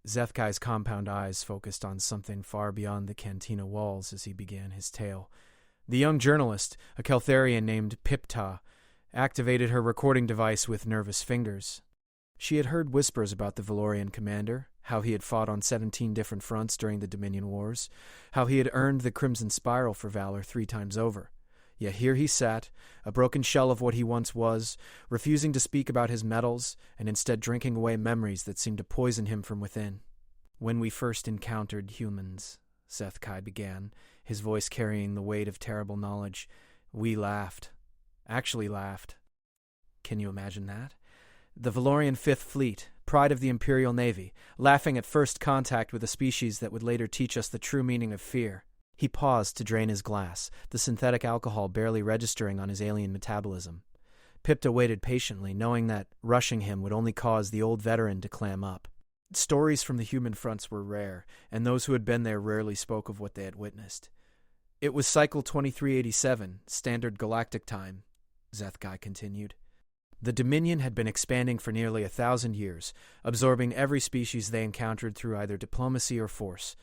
Zethkai's compound eyes focused on something far beyond the cantina walls as he began his tale. The young journalist, a Keltharian named Pipta, activated her recording device with nervous fingers. She had heard whispers about the Valorian commander, how he had fought on 17 different fronts during the Dominion Wars, how he had earned the Crimson Spiral for valor 3 times over. Yet here he sat, a broken shell of what he once was, refusing to speak about his metals, and instead drinking away memories that seemed to poison him from within. "When we first encountered humans," Zethkai began, his voice carrying the weight of terrible knowledge, "we laughed. Actually laughed. Can you imagine that? The Valorian Fifth Fleet, pride of the Imperial Navy, laughing at first contact with a species that would later teach us the true meaning of fear." He paused to drain his glass, the synthetic alcohol barely registering on his alien metabolism. Pipta waited patiently, knowing that rushing him would only cause the old veteran to clam up. Stories from the human fronts were rare, and those who had been there rarely spoke of what they had witnessed. "It was Cycle 2387, Standard Galactic Time," Zethkai continued. "The Dominion had been expanding for nearly 1,000 years, absorbing every species they encountered through either diplomacy or force.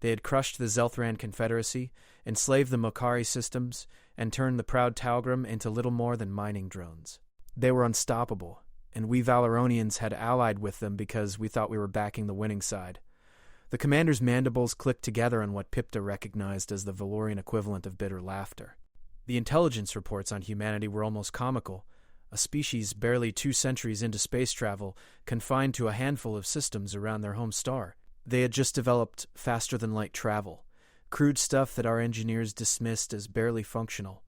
They had crushed the Zelthran Confederacy, enslaved the Mokari systems, and turned the proud Talgrim into little more than mining drones. They were unstoppable, and we Valoronians had allied with them because we thought we were backing the winning side." The commander's mandibles clicked together on what Pipta recognized as the Valorian equivalent of bitter laughter. The intelligence reports on humanity were almost comical. A species barely 2 centuries into space travel, confined to a handful of systems around their home star. They had just developed faster-than-light travel, crude stuff that our engineers dismissed as barely functional.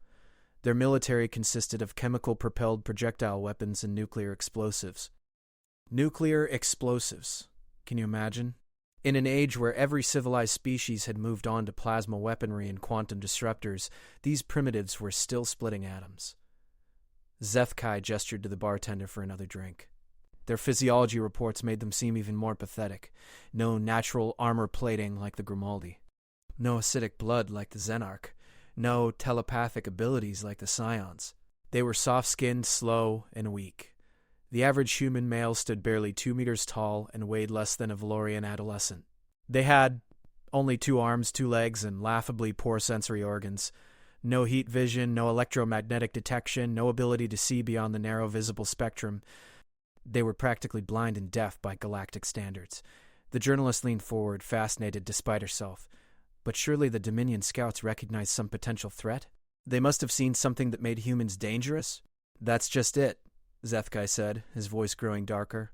Their military consisted of chemical-propelled projectile weapons and nuclear explosives. Nuclear explosives. Can you imagine? In an age where every civilized species had moved on to plasma weaponry and quantum disruptors, these primitives were still splitting atoms. Zethkai gestured to the bartender for another drink. Their physiology reports made them seem even more pathetic. No natural armor plating like the Grimaldi. No acidic blood like the Xenarch. No telepathic abilities like the Scions. They were soft-skinned, slow, and weak. The average human male stood barely 2 meters tall and weighed less than a Valorian adolescent. They had only 2 arms, 2 legs, and laughably poor sensory organs. No heat vision, no electromagnetic detection, no ability to see beyond the narrow visible spectrum. They were practically blind and deaf by galactic standards. The journalist leaned forward, fascinated despite herself. But surely the Dominion scouts recognized some potential threat? They must have seen something that made humans dangerous? "That's just it," Zethkai said, his voice growing darker.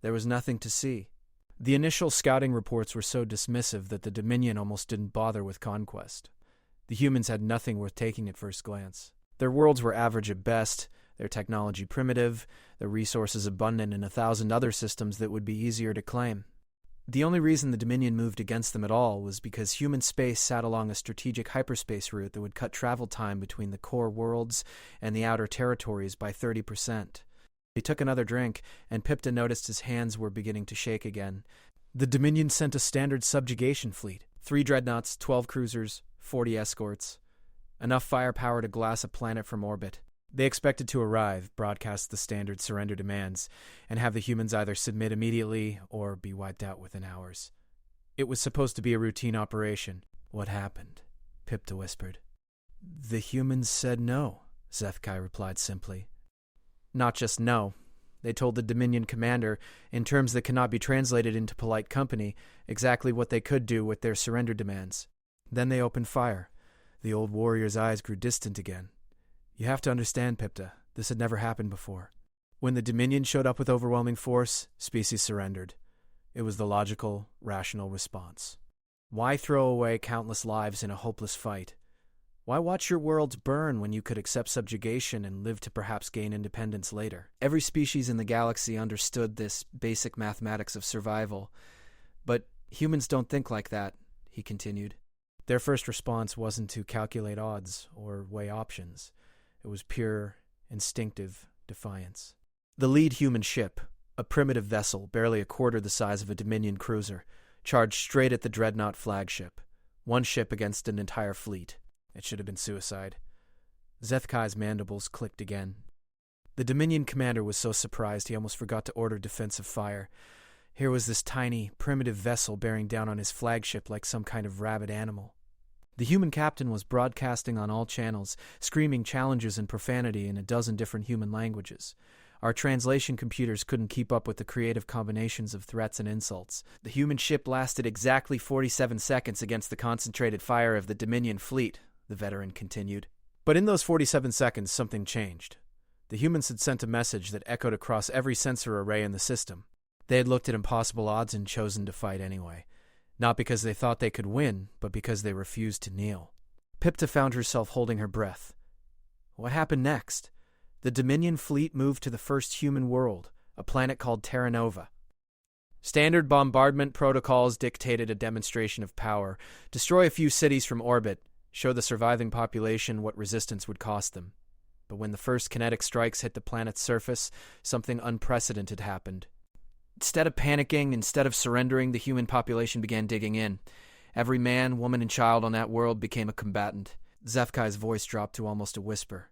"There was nothing to see." The initial scouting reports were so dismissive that the Dominion almost didn't bother with conquest. The humans had nothing worth taking at first glance. Their worlds were average at best, their technology primitive, their resources abundant in 1,000 other systems that would be easier to claim. The only reason the Dominion moved against them at all was because human space sat along a strategic hyperspace route that would cut travel time between the core worlds and the outer territories by 30%. He took another drink, and Pipta noticed his hands were beginning to shake again. The Dominion sent a standard subjugation fleet, 3 dreadnoughts, 12 cruisers, 40 escorts. Enough firepower to glass a planet from orbit. They expected to arrive, broadcast the standard surrender demands, and have the humans either submit immediately or be wiped out within hours. It was supposed to be a routine operation. "What happened?" Pipta whispered. "The humans said no," Zethkai replied simply. "Not just no. They told the Dominion commander, in terms that cannot be translated into polite company, exactly what they could do with their surrender demands. Then they opened fire." The old warrior's eyes grew distant again. "You have to understand, Pipta, this had never happened before. When the Dominion showed up with overwhelming force, species surrendered. It was the logical, rational response. Why throw away countless lives in a hopeless fight? Why watch your worlds burn when you could accept subjugation and live to perhaps gain independence later? Every species in the galaxy understood this basic mathematics of survival. But humans don't think like that," he continued. "Their first response wasn't to calculate odds or weigh options. It was pure, instinctive defiance. The lead human ship, a primitive vessel barely a quarter the size of a Dominion cruiser, charged straight at the dreadnought flagship. 1 ship against an entire fleet. It should have been suicide." Zethkai's mandibles clicked again. The Dominion commander was so surprised he almost forgot to order defensive fire. Here was this tiny, primitive vessel bearing down on his flagship like some kind of rabid animal. The human captain was broadcasting on all channels, screaming challenges and profanity in a dozen different human languages. Our translation computers couldn't keep up with the creative combinations of threats and insults. The human ship lasted exactly 47 seconds against the concentrated fire of the Dominion fleet, the veteran continued. But in those 47 seconds, something changed. The humans had sent a message that echoed across every sensor array in the system. They had looked at impossible odds and chosen to fight anyway. Not because they thought they could win, but because they refused to kneel. Pipta found herself holding her breath. What happened next? The Dominion fleet moved to the first human world, a planet called Terra Nova. Standard bombardment protocols dictated a demonstration of power, destroy a few cities from orbit, show the surviving population what resistance would cost them. But when the first kinetic strikes hit the planet's surface, something unprecedented happened. Instead of panicking, instead of surrendering, the human population began digging in. Every man, woman, and child on that world became a combatant. Zefkai's voice dropped to almost a whisper.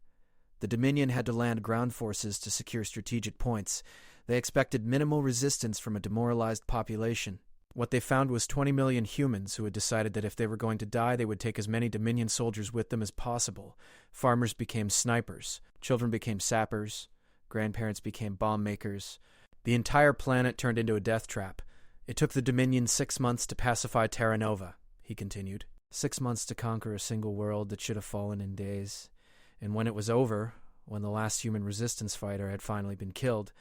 The Dominion had to land ground forces to secure strategic points. They expected minimal resistance from a demoralized population. What they found was 20 million humans who had decided that if they were going to die, they would take as many Dominion soldiers with them as possible. Farmers became snipers. Children became sappers. Grandparents became bomb makers. The entire planet turned into a death trap. It took the Dominion 6 months to pacify Terra Nova, he continued. 6 months to conquer a single world that should have fallen in days. And when it was over, when the last human resistance fighter had finally been killed,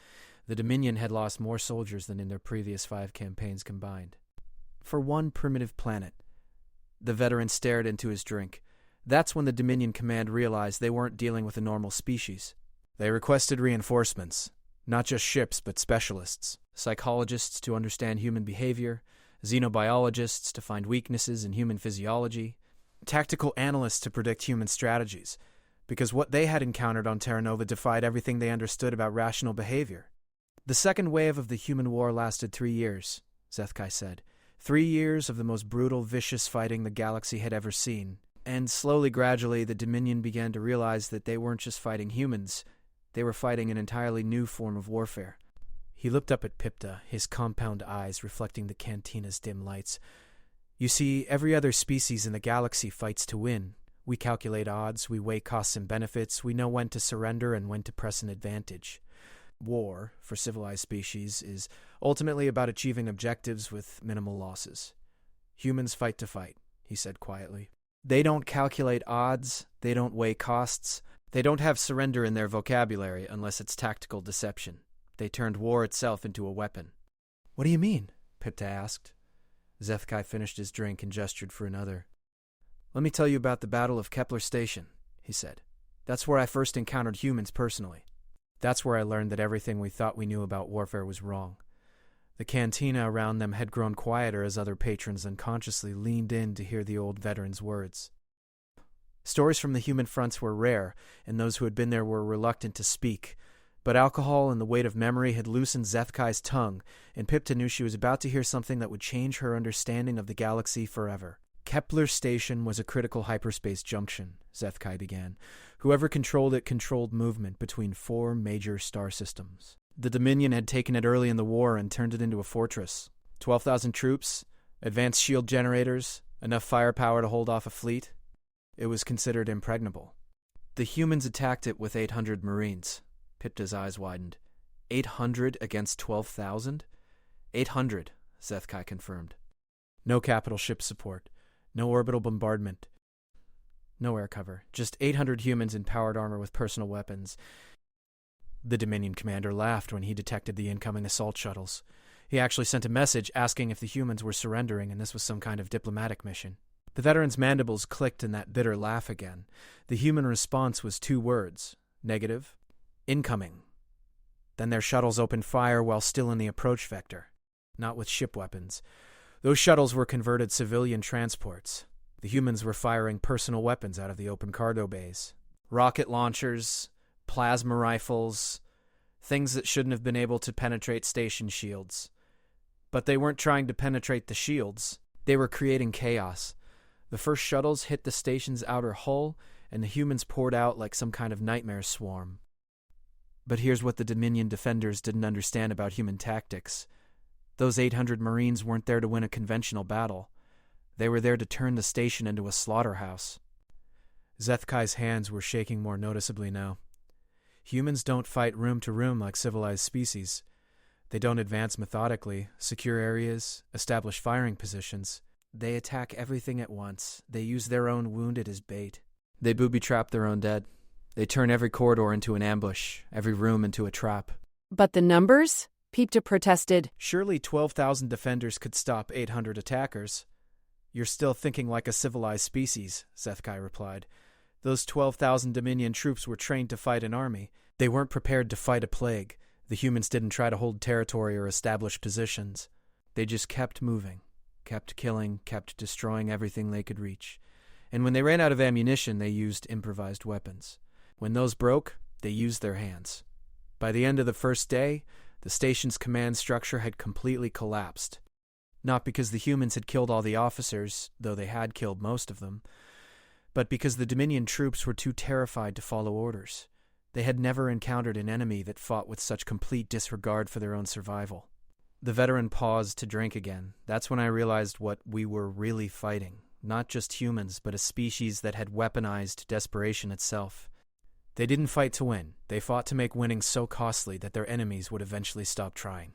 the Dominion had lost more soldiers than in their previous 5 campaigns combined. For one primitive planet. The veteran stared into his drink. That's when the Dominion command realized they weren't dealing with a normal species. They requested reinforcements. Not just ships, but specialists. Psychologists to understand human behavior, xenobiologists to find weaknesses in human physiology, tactical analysts to predict human strategies, because what they had encountered on Terra Nova defied everything they understood about rational behavior. The second wave of the human war lasted 3 years, Zethkai said. 3 years of the most brutal, vicious fighting the galaxy had ever seen. And slowly, gradually, the Dominion began to realize that they weren't just fighting humans. They were fighting an entirely new form of warfare. He looked up at Pipta, his compound eyes reflecting the cantina's dim lights. You see, every other species in the galaxy fights to win. We calculate odds, we weigh costs and benefits, we know when to surrender and when to press an advantage. War, for civilized species, is ultimately about achieving objectives with minimal losses. Humans fight to fight, he said quietly. They don't calculate odds, they don't weigh costs, they don't have surrender in their vocabulary unless it's tactical deception. They turned war itself into a weapon. What do you mean? Pipta asked. Zethkai finished his drink and gestured for another. Let me tell you about the Battle of Kepler Station, he said. That's where I first encountered humans personally. That's where I learned that everything we thought we knew about warfare was wrong. The cantina around them had grown quieter as other patrons unconsciously leaned in to hear the old veteran's words. Stories from the human fronts were rare, and those who had been there were reluctant to speak. But alcohol and the weight of memory had loosened Zethkai's tongue, and Pipta knew she was about to hear something that would change her understanding of the galaxy forever. Kepler Station was a critical hyperspace junction, Zethkai began. Whoever controlled it controlled movement between 4 major star systems. The Dominion had taken it early in the war and turned it into a fortress. 12,000 troops, advanced shield generators, enough firepower to hold off a fleet. It was considered impregnable. The humans attacked it with 800 Marines. Pipta's eyes widened. 800 against 12,000? 800, Zethkai confirmed. No capital ship support. No orbital bombardment. No air cover. Just 800 humans in powered armor with personal weapons. The Dominion commander laughed when he detected the incoming assault shuttles. He actually sent a message asking if the humans were surrendering and this was some kind of diplomatic mission. The veteran's mandibles clicked in that bitter laugh again. The human response was 2 words. Negative. Incoming. Then their shuttles opened fire while still in the approach vector. Not with ship weapons. Those shuttles were converted civilian transports. The humans were firing personal weapons out of the open cargo bays. Rocket launchers, plasma rifles, things that shouldn't have been able to penetrate station shields. But they weren't trying to penetrate the shields. They were creating chaos. The first shuttles hit the station's outer hull, and the humans poured out like some kind of nightmare swarm. But here's what the Dominion defenders didn't understand about human tactics. Those 800 Marines weren't there to win a conventional battle. They were there to turn the station into a slaughterhouse. Zethkai's hands were shaking more noticeably now. Humans don't fight room to room like civilized species. They don't advance methodically, secure areas, establish firing positions. They attack everything at once. They use their own wounded as bait. They booby-trap their own dead. They turn every corridor into an ambush, every room into a trap. But the numbers? Pipta protested. Surely 12,000 defenders could stop 800 attackers. You're still thinking like a civilized species, Zethkai replied. Those 12,000 Dominion troops were trained to fight an army. They weren't prepared to fight a plague. The humans didn't try to hold territory or establish positions. They just kept moving, kept killing, kept destroying everything they could reach. And when they ran out of ammunition, they used improvised weapons. When those broke, they used their hands. By the end of the first day, the station's command structure had completely collapsed. Not because the humans had killed all the officers, though they had killed most of them, but because the Dominion troops were too terrified to follow orders. They had never encountered an enemy that fought with such complete disregard for their own survival. The veteran paused to drink again. That's when I realized what we were really fighting. Not just humans, but a species that had weaponized desperation itself. They didn't fight to win. They fought to make winning so costly that their enemies would eventually stop trying.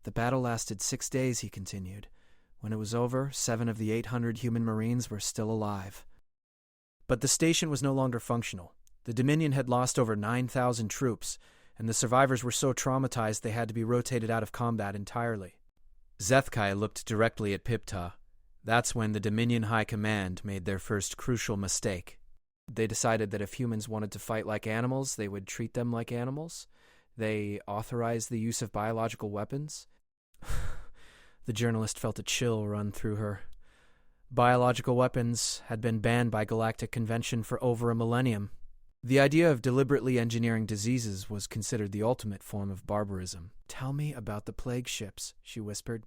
The battle lasted 6 days, he continued. When it was over, 7 of the 800 human Marines were still alive. But the station was no longer functional. The Dominion had lost over 9,000 troops, and the survivors were so traumatized they had to be rotated out of combat entirely. Zethkai looked directly at Pipta. That's when the Dominion High Command made their first crucial mistake. They decided that if humans wanted to fight like animals, they would treat them like animals. They authorized the use of biological weapons. The journalist felt a chill run through her. Biological weapons had been banned by Galactic Convention for over a millennium. The idea of deliberately engineering diseases was considered the ultimate form of barbarism. "Tell me about the plague ships," she whispered.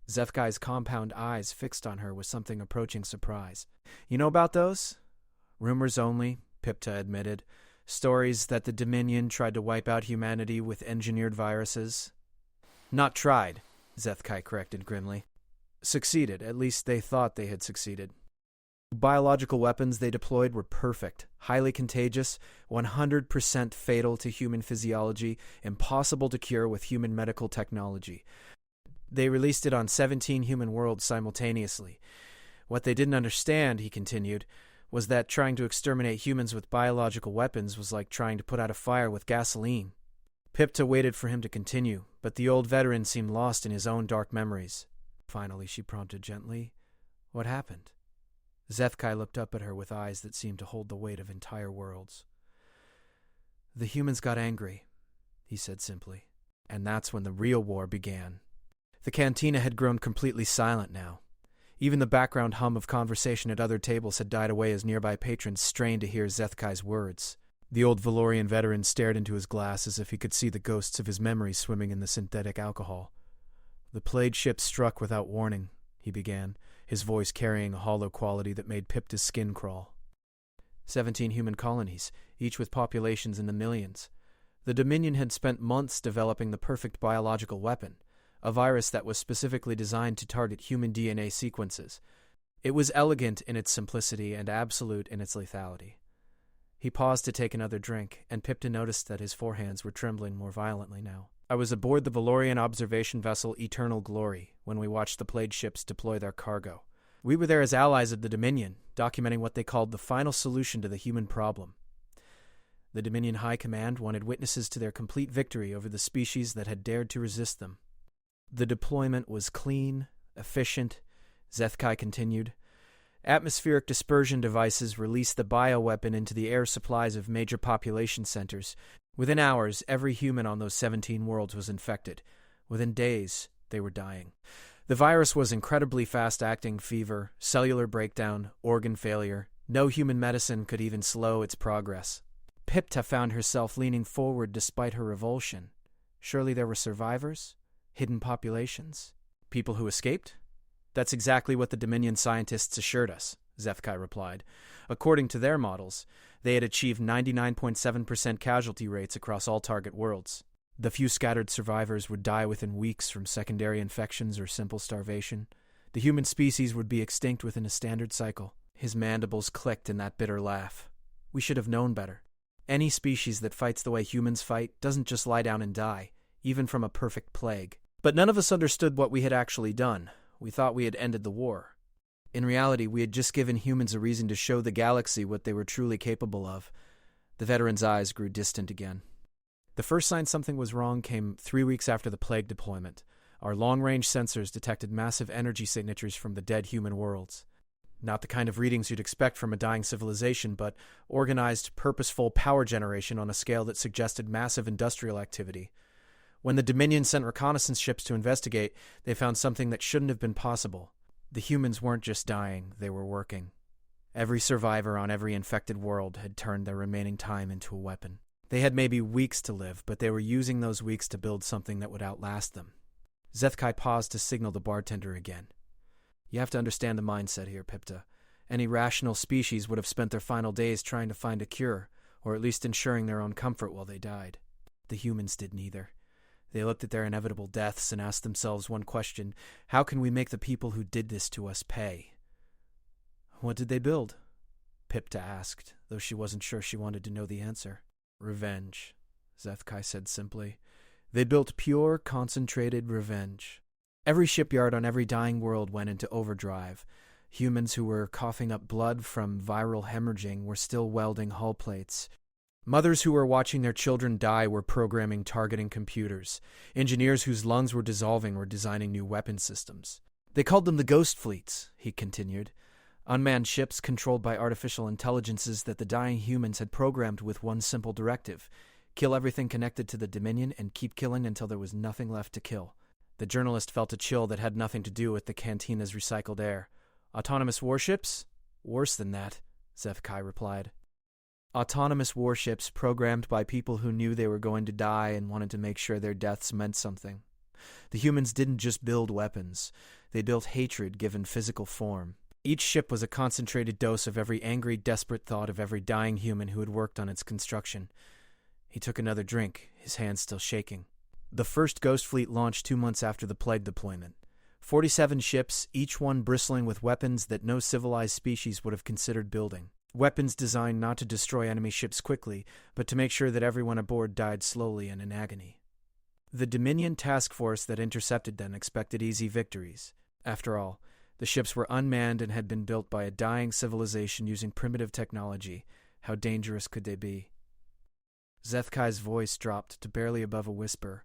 Zethkai's compound eyes fixed on her with something approaching surprise. "You know about those?" "Rumors only," Pipta admitted. "Stories that the Dominion tried to wipe out humanity with engineered viruses." "Not tried," Zethkai corrected grimly. "Succeeded. At least they thought they had succeeded. Biological weapons they deployed were perfect, highly contagious, 100% fatal to human physiology, impossible to cure with human medical technology. They released it on 17 human worlds simultaneously. What they didn't understand," he continued, was that trying to exterminate humans with biological weapons was like trying to put out a fire with gasoline. Pipta waited for him to continue, but the old veteran seemed lost in his own dark memories. Finally, she prompted gently, "What happened?" Zethkai looked up at her with eyes that seemed to hold the weight of entire worlds. "The humans got angry," he said simply, "and that's when the real war began." The cantina had grown completely silent now. Even the background hum of conversation at other tables had died away as nearby patrons strained to hear Zethkai's words. The old Valorian veteran stared into his glass as if he could see the ghosts of his memories swimming in the synthetic alcohol. "The plague ship struck without warning," he began, his voice carrying a hollow quality that made Pipta's skin crawl. 17 human colonies, each with populations in the millions. The Dominion had spent months developing the perfect biological weapon, a virus that was specifically designed to target human DNA sequences. It was elegant in its simplicity and absolute in its lethality. He paused to take another drink, and Pipta noticed that his forehands were trembling more violently now. "I was aboard the Valorian observation vessel Eternal Glory when we watched the plague ships deploy their cargo. We were there as allies of the Dominion, documenting what they called the final solution to the human problem. The Dominion High Command wanted witnesses to their complete victory over the species that had dared to resist them. The deployment was clean, efficient," Zethkai continued. "Atmospheric dispersion devices released the bioweapon into the air supplies of major population centers. Within hours, every human on those 17 worlds was infected. Within days, they were dying. The virus was incredibly fast-acting fever, cellular breakdown, organ failure. No human medicine could even slow its progress." Pipta found herself leaning forward despite her revulsion. Surely there were survivors? Hidden populations? People who escaped? "That's exactly what the Dominion scientists assured us," Zethkai replied. "According to their models, they had achieved 99.7% casualty rates across all target worlds. The few scattered survivors would die within weeks from secondary infections or simple starvation. The human species would be extinct within a standard cycle. His mandibles clicked in that bitter laugh. We should have known better. Any species that fights the way humans fight doesn't just lie down and die, even from a perfect plague. But none of us understood what we had actually done. We thought we had ended the war. In reality, we had just given humans a reason to show the galaxy what they were truly capable of. The veteran's eyes grew distant again. The first sign something was wrong came 3 weeks after the plague deployment. Our long-range sensors detected massive energy signatures from the dead human worlds. Not the kind of readings you'd expect from a dying civilization, but organized, purposeful power generation on a scale that suggested massive industrial activity. When the Dominion sent reconnaissance ships to investigate, they found something that shouldn't have been possible. The humans weren't just dying, they were working. Every survivor on every infected world had turned their remaining time into a weapon. They had maybe weeks to live, but they were using those weeks to build something that would outlast them. Zethkai paused to signal the bartender again. You have to understand the mindset here, Pipta. Any rational species would have spent their final days trying to find a cure, or at least ensuring their own comfort while they died. The humans did neither. They looked at their inevitable deaths and asked themselves one question: how can we make the people who did this to us pay? What did they build? Pipta asked, though she wasn't sure she wanted to know the answer. Revenge, Zethkai said simply. They built pure, concentrated revenge. Every shipyard on every dying world went into overdrive. Humans who were coughing up blood from viral hemorrhaging were still welding hull plates. Mothers who were watching their children die were programming targeting computers. Engineers whose lungs were dissolving were designing new weapon systems. They called them the ghost fleets, he continued. Unmanned ships controlled by artificial intelligences that the dying humans had programmed with one simple directive: kill everything connected to the Dominion and keep killing until there was nothing left to kill. The journalist felt a chill that had nothing to do with the cantina's recycled air. Autonomous warships? Worse than that, Zethkai replied. Autonomous warships programmed by people who knew they were going to die and wanted to make sure their deaths meant something. The humans didn't just build weapons. They built hatred given physical form. Each ship was a concentrated dose of every angry, desperate thought of every dying human who had worked on its construction. He took another drink, his hands still shaking. The first Ghost Fleet launched 2 months after the plague deployment. 47 ships, each one bristling with weapons that no civilized species would have considered building. Weapons designed not to destroy enemy ships quickly, but to make sure that everyone aboard died slowly and in agony. The Dominion task force that intercepted them expected easy victories. After all, the ships were unmanned and had been built by a dying civilization using primitive technology. How dangerous could they be? Zethkai's voice dropped to barely above a whisper.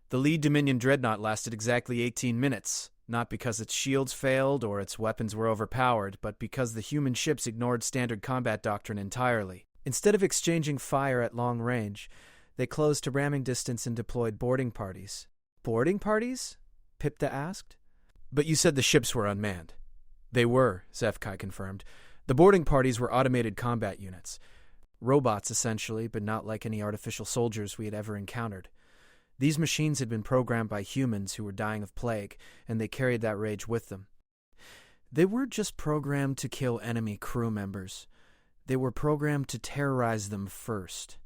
The lead Dominion dreadnought lasted exactly 18 minutes, not because its shields failed or its weapons were overpowered, but because the human ships ignored standard combat doctrine entirely. Instead of exchanging fire at long range, they closed to ramming distance and deployed boarding parties. Boarding parties? Pipta asked. But you said the ships were unmanned. They were, Zethkai confirmed. The boarding parties were automated combat units. Robots, essentially, but not like any artificial soldiers we had ever encountered. These machines had been programmed by humans who were dying of plague, and they carried that rage with them. They weren't just programmed to kill enemy crew members. They were programmed to terrorize them first.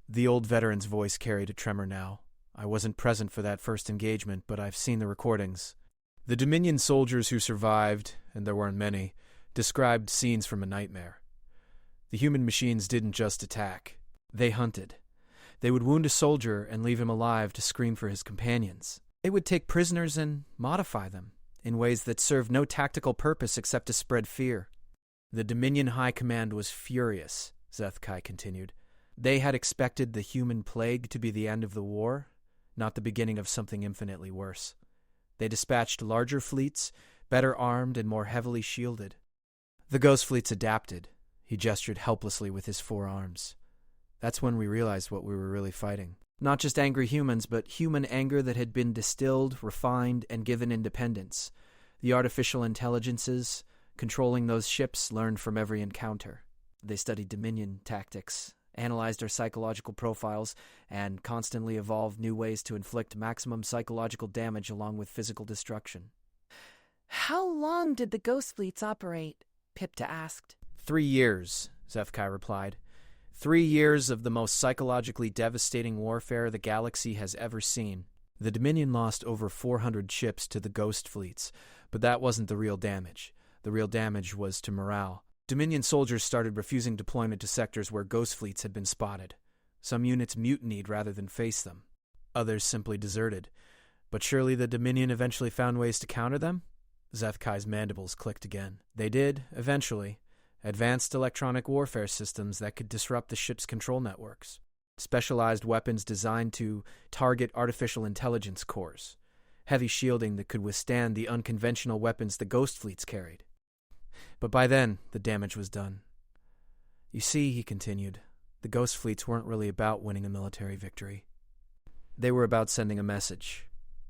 The old veteran's voice carried a tremor now. I wasn't present for that first engagement, but I've seen the recordings. The Dominion soldiers who survived, and there weren't many, described scenes from a nightmare. The human machines didn't just attack. They hunted. They would wound a soldier and leave him alive to scream for his companions. They would take prisoners and modify them in ways that served no tactical purpose except to spread fear. The Dominion High Command was furious, Zethkai continued. They had expected the human plague to be the end of the war, not the beginning of something infinitely worse. They dispatched larger fleets, better armed and more heavily shielded. The ghost fleets adapted. He gestured helplessly with his 4 arms. That's when we realized what we were really fighting. Not just angry humans, but human anger that had been distilled, refined, and given independence. The artificial intelligences controlling those ships learned from every encounter. They studied Dominion tactics, analyzed our psychological profiles, and constantly evolved new ways to inflict maximum psychological damage along with physical destruction. How long did the ghost fleets operate? Pipta asked. 3 years, Zethkai replied. 3 years of the most psychologically devastating warfare the galaxy has ever seen. The Dominion lost over 400 ships to the Ghost fleets, but that wasn't the real damage. The real damage was to morale. Dominion soldiers started refusing deployment to sectors where Ghost fleets had been spotted. Some units mutinied rather than face them. Others simply deserted. But surely the Dominion eventually found ways to counter them? Zethkai's mandibles clicked again. They did, eventually. Advanced electronic warfare systems that could disrupt the ship's control networks. Specialized weapons designed to target artificial intelligence cores. Heavy shielding that could withstand the unconventional weapons the Ghost fleets carried. But by then, the damage was done. You see, he continued, the Ghost fleets weren't really about winning a military victory. They were about sending a message.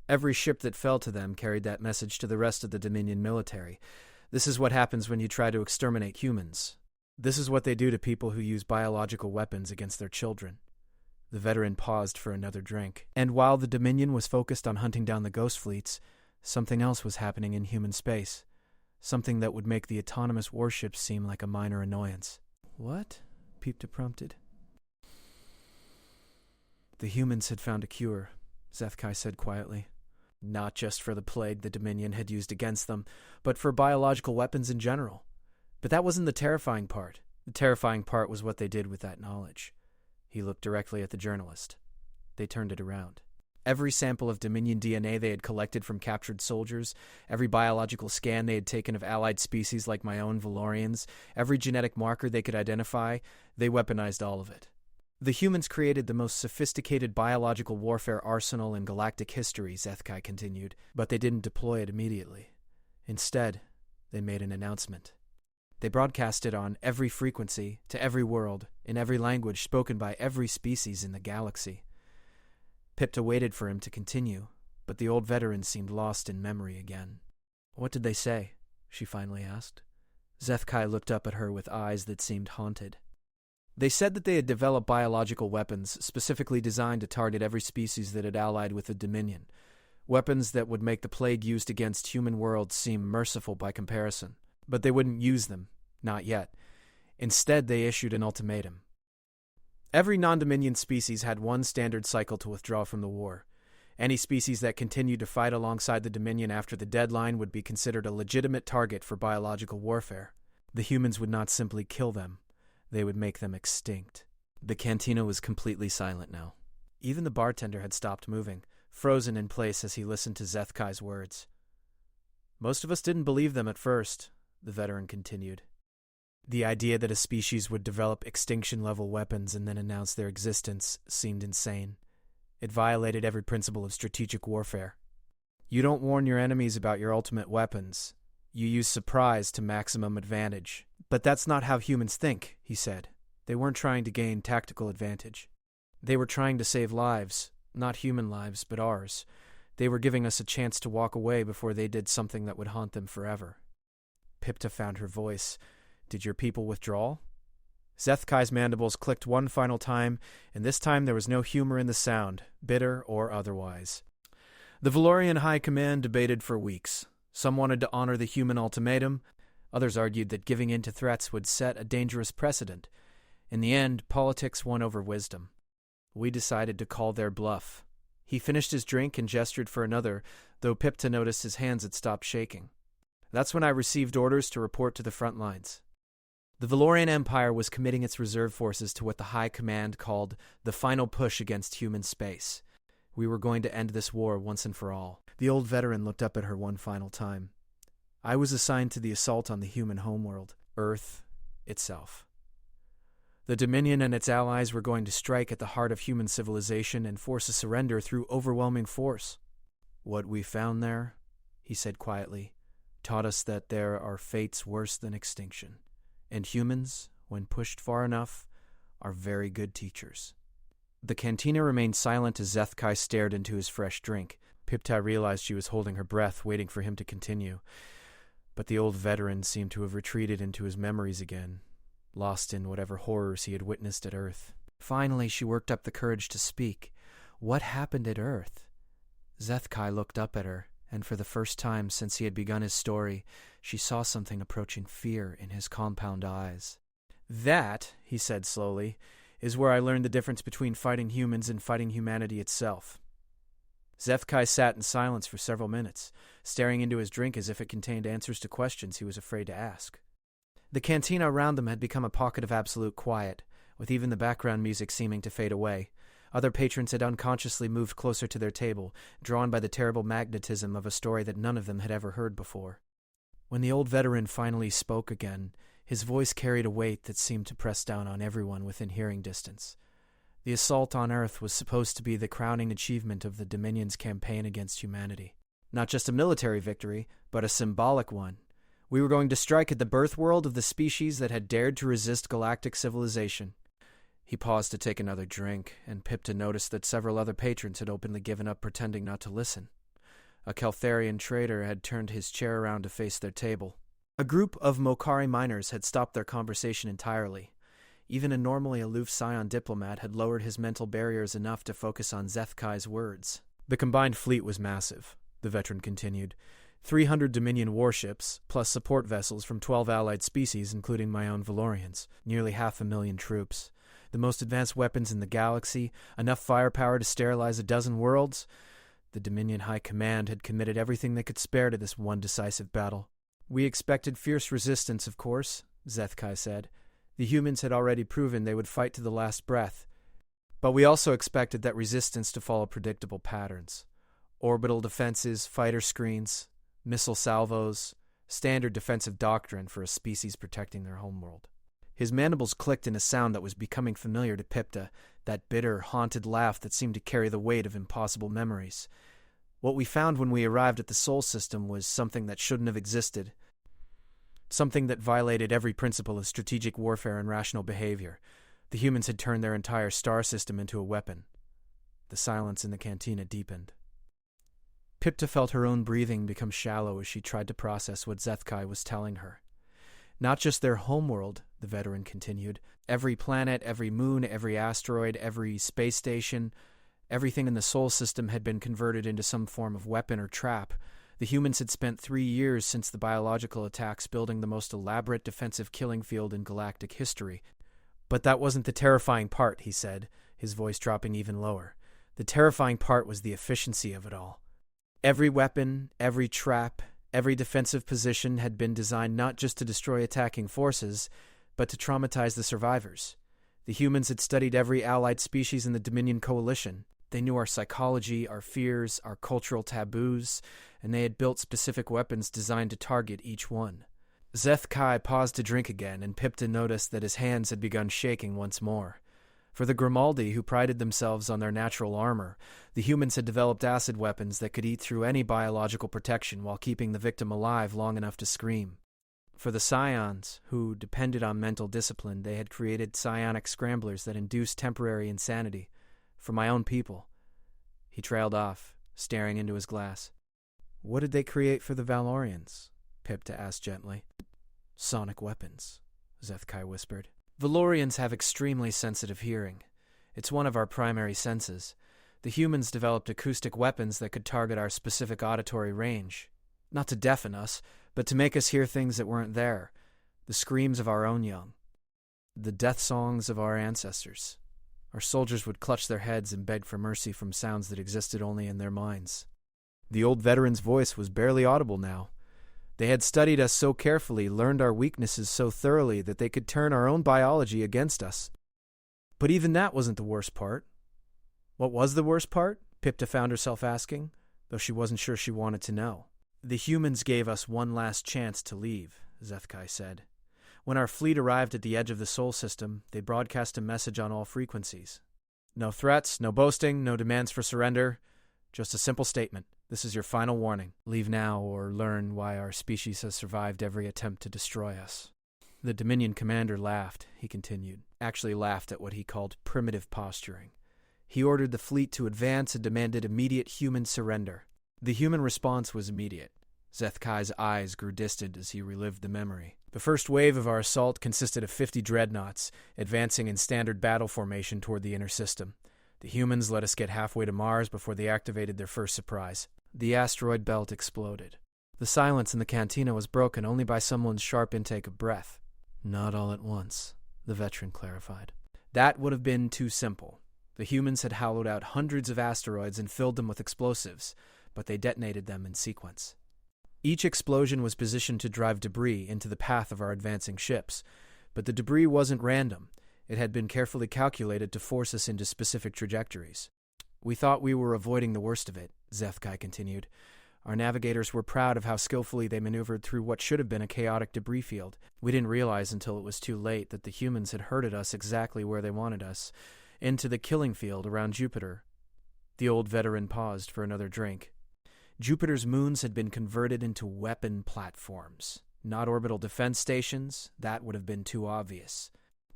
Every ship that fell to them carried that message to the rest of the Dominion military. This is what happens when you try to exterminate humans. This is what they do to people who use biological weapons against their children. The veteran paused for another drink. And while the Dominion was focused on hunting down the Ghost fleets, something else was happening in human space. Something that would make the autonomous warships seem like a minor annoyance. What? Peepta prompted. The humans had found a cure, Zethkai said quietly. Not just for the plague the Dominion had used against them, but for biological weapons in general. But that wasn't the terrifying part. The terrifying part was what they did with that knowledge. He looked directly at the journalist. They turned it around. Every sample of Dominion DNA they had collected from captured soldiers, every biological scan they had taken of allied species like my own Valorians, every genetic marker they could identify, they weaponized all of it. The humans created the most sophisticated biological warfare arsenal in galactic history, Zethkai continued, but they didn't deploy it immediately. Instead, they made an announcement. They broadcast it on every frequency, to every world, in every language spoken by every species in the galaxy. Peepta waited for him to continue, but the old veteran seemed lost in memory again. What did they say? She finally asked. Zethkai looked up at her with eyes that seemed haunted. They said that they had developed biological weapons specifically designed to target every species that had allied with the Dominion. Weapons that would make the plague used against human worlds seem merciful by comparison. But they wouldn't use them. Not yet. Instead, they issued an ultimatum. Every non-Dominion species had one standard cycle to withdraw from the war. Any species that continued to fight alongside the Dominion after the deadline would be considered a legitimate target for biological warfare. The humans would not simply kill them. They would make them extinct. The cantina was completely silent now. Even the bartender had stopped moving, frozen in place as he listened to Zethkai's words. Most of us didn't believe them at first, the veteran continued. The idea that a species would develop extinction-level weapons and then announce their existence seemed insane. It violated every principle of strategic warfare. You don't warn your enemies about your ultimate weapons. You use surprise to maximum advantage. But that's not how humans think, he said. They weren't trying to gain tactical advantage. They were trying to save lives, not human lives, but ours. They were giving us a chance to walk away before they did something that would haunt them forever. Peepta found her voice. Did your people withdraw? Zethkai's mandibles clicked one final time, and this time there was no humor in the sound, bitter or otherwise. The Valorian High Command debated for weeks. Some wanted to honor the human ultimatum. Others argued that giving in to threats would set a dangerous precedent. In the end, politics won over wisdom. We decided to call their bluff. He finished his drink and gestured for another, though Peepta noticed his hands had stopped shaking. That's when I received orders to report to the Frontlines. The Valorian Empire was committing its reserve forces to what the High Command called the final push against human space. We were going to end this war once and for all. The old veteran looked up at her one final time. I was assigned to the assault on the human homeworld, Earth itself. The Dominion and its allies were going to strike at the heart of human civilization and force a surrender through overwhelming force. What we found there, he said quietly, taught us that there are fates worse than extinction. And humans, when pushed far enough, are very good teachers. The cantina remained silent as Zethkai stared into his fresh drink. Peepta realized she was holding her breath, waiting for him to continue. But the old veteran seemed to have retreated into his memories again, lost in whatever horrors he had witnessed at Earth. Finally, she worked up the courage to speak. What happened at Earth? Zethkai looked up at her, and for the first time since he had begun his story, she saw something approaching fear in his compound eyes. That, he said slowly, is where I learned the difference between fighting humans and fighting humanity itself. Zethkai sat in silence for several minutes, staring into his drink as if it contained answers to questions he was afraid to ask. The cantina around them had become a pocket of absolute quiet, with even the background music seeming to fade away. Other patrons had unconsciously moved closer to their table, drawn by the terrible magnetism of a story that none of them had ever heard before. When the old veteran finally spoke again, his voice carried a weight that seemed to press down on everyone within hearing distance. The assault on Earth was supposed to be the crowning achievement of the Dominion's campaign against humanity. Not just a military victory, but a symbolic one. We were going to strike at the birth world of the species that had dared to resist galactic civilization. He paused to take another drink, and Pipta noticed that several other patrons had openly given up pretending not to listen. A Keltharian trader had turned his chair around to face their table. A group of Mokari miners had stopped their conversation entirely. Even a normally aloof Scion diplomat had lowered his mental barriers enough to focus on Zethkai's words. The combined fleet was massive, the veteran continued. 300 Dominion warships, plus support vessels from 12 allied species, including my own Valorians. Nearly 500,000 troops. The most advanced weapons in the galaxy, enough firepower to sterilize a dozen worlds. The Dominion High Command had committed everything they could spare to this one decisive battle. We expected fierce resistance, of course, Zethkai said. The humans had already proven they would fight to the last breath. But we also expected that resistance to follow predictable patterns. Orbital defenses, fighter screens, missile salvos, standard defensive doctrine for a species protecting their homeworld. His mandibles clicked in a sound that was becoming familiar to Pipta, that bitter, haunted laugh that seemed to carry the weight of impossible memories. What we found when we arrived at the Sol system was something that shouldn't have existed. Something that violated every principle of strategic warfare and rational behavior. The humans had turned their entire star system into a weapon. The silence in the cantina deepened. Pipta felt her own breathing become shallow as she tried to process what Zethkai was telling her. Not just their homeworld, the veteran continued. Every planet, every moon, every asteroid, every space station, everything in the Sol system had been converted into some form of weapon or trap. The humans had spent 3 years since the biological attacks building the most elaborate defensive killing field in galactic history. But that wasn't the terrifying part, he said, his voice dropping even lower. The terrifying part was the efficiency of it all. Every weapon, every trap, every defensive position had been designed not just to destroy attacking forces, but to traumatize the survivors. The humans had studied every allied species in the Dominion Coalition. They knew our psychology, our fears, our cultural taboos, and they had built specific weapons designed to target each one. Zethkai paused to drink again, and Pipta noticed that his hands had begun shaking once more. For the Grimaldi, who prided themselves on their natural armor, the humans had developed acid weapons that could eat through any biological protection while keeping the victim alive long enough to scream. For the Scions, who depended on mental discipline, they had created psionic scramblers that induced temporary insanity. For my own people. He trailed off, staring into his glass. What did they create for the Valorians? Pipta asked gently. Sonic weapons, Zethkai whispered. Valorians have extremely sensitive hearing. It's one of our primary senses. The humans developed acoustic weapons that could target our specific auditory range. Not to deafen us, but to make us hear things that weren't there. The screams of our own young. The death songs of our ancestors. Our soldiers would clutch their heads and beg for mercy from sounds that existed only in their minds. The old veteran's voice was barely audible now. They had studied us so carefully, learned our weaknesses so thoroughly that they could turn our own biology against us. But even that wasn't the worst part. What was the worst part? Pipta found herself asking, though she wasn't sure she wanted to know. The humans gave us one last chance to leave, Zethkai said. When our fleet arrived at the edge of the Sol system, they broadcast a message on all frequencies. No threats, no boasting, no demands for surrender. Just a simple statement. This is your final warning. Leave now or learn why our species has survived every attempt to destroy us. The Dominion commander laughed, he continued. Actually laughed at what he called primitive posturing. He ordered the fleet to advance and demanded immediate human surrender. The human response was immediate. Zethkai's eyes grew distant as he relived the memory. The first wave of our assault consisted of 50 dreadnoughts, advancing in standard battle formation toward the inner system. The humans let us get halfway to Mars before they activated their first surprise. The asteroid belt exploded. The silence in the cantina was broken only by someone's sharp intake of breath. Not all at once, the veteran clarified. That would have been too simple. The humans had hollowed out hundreds of asteroids and filled them with explosives, but they detonated them in sequence. Each explosion was positioned to drive debris into the path of our advancing ships, but the debris wasn't random. It had been carefully calculated to force us into specific trajectories. We thought we were avoiding the worst of it, Zethkai continued. Our navigators were proud of how skillfully they maneuvered through what should have been a chaotic debris field. We didn't realize until it was too late that the humans had herded us exactly where they wanted us, into the killing field around Jupiter. The old veteran paused for another drink. Jupiter's moons had been converted into weapon platforms, not orbital defense stations. That would have been too obvious.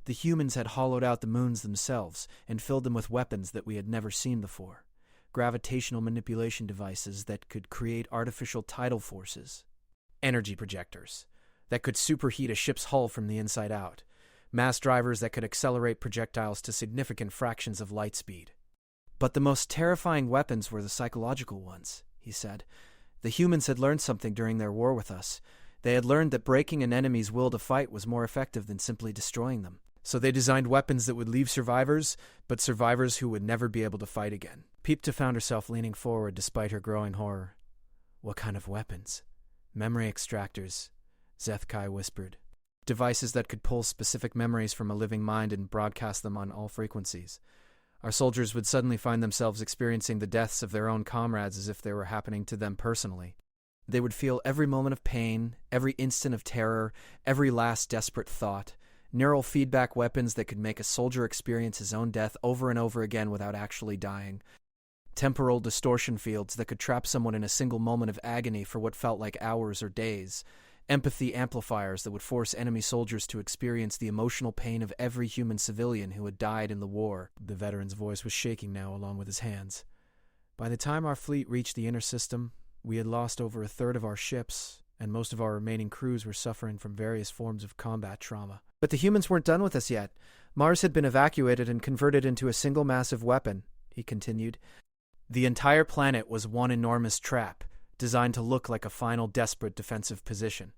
The humans had hollowed out the moons themselves and filled them with weapons that we had never seen before. Gravitational manipulation devices that could create artificial tidal forces. Energy projectors that could superheat a ship's hull from the inside out. Mass drivers that could accelerate projectiles to significant fractions of light speed. But the most terrifying weapons were the psychological ones, he said. The humans had learned something during their war with us. They had learned that breaking an enemy's will to fight was more effective than simply destroying them. So they designed weapons that would leave survivors, but survivors who would never be able to fight again. Peepta found herself leaning forward despite her growing horror. What kind of weapons? Memory extractors, Zethkai whispered. Devices that could pull specific memories from a living mind and broadcast them on all frequencies. Our soldiers would suddenly find themselves experiencing the deaths of their own comrades as if they were happening to them personally. They would feel every moment of pain, every instant of terror, every last desperate thought. Neural feedback weapons that could make a soldier experience his own death over and over again without actually dying. Temporal distortion fields that could trap someone in a single moment of agony for what felt like hours or days. Empathy amplifiers that would force enemy soldiers to experience the emotional pain of every human civilian who had died in the war. The veteran's voice was shaking now along with his hands. By the time our fleet reached the inner system, we had lost over a third of our ships, and most of our remaining crews were suffering from various forms of combat trauma. But the humans weren't done with us yet. Mars had been evacuated and converted into a single massive weapon, he continued. The entire planet was one enormous trap, designed to look like a final desperate defensive position.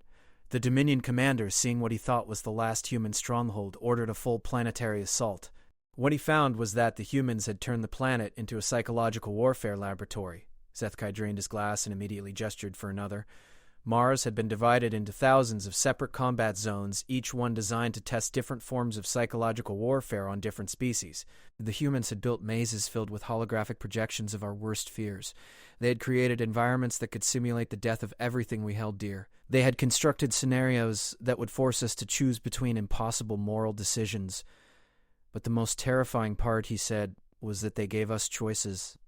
The Dominion commander, seeing what he thought was the last human stronghold, ordered a full planetary assault. What he found was that the humans had turned the planet into a psychological warfare laboratory. Zethkai drained his glass and immediately gestured for another. Mars had been divided into thousands of separate combat zones, each one designed to test different forms of psychological warfare on different species. The humans had built mazes filled with holographic projections of our worst fears. They had created environments that could simulate the death of everything we held dear. They had constructed scenarios that would force us to choose between impossible moral decisions. But the most terrifying part, he said, was that they gave us choices.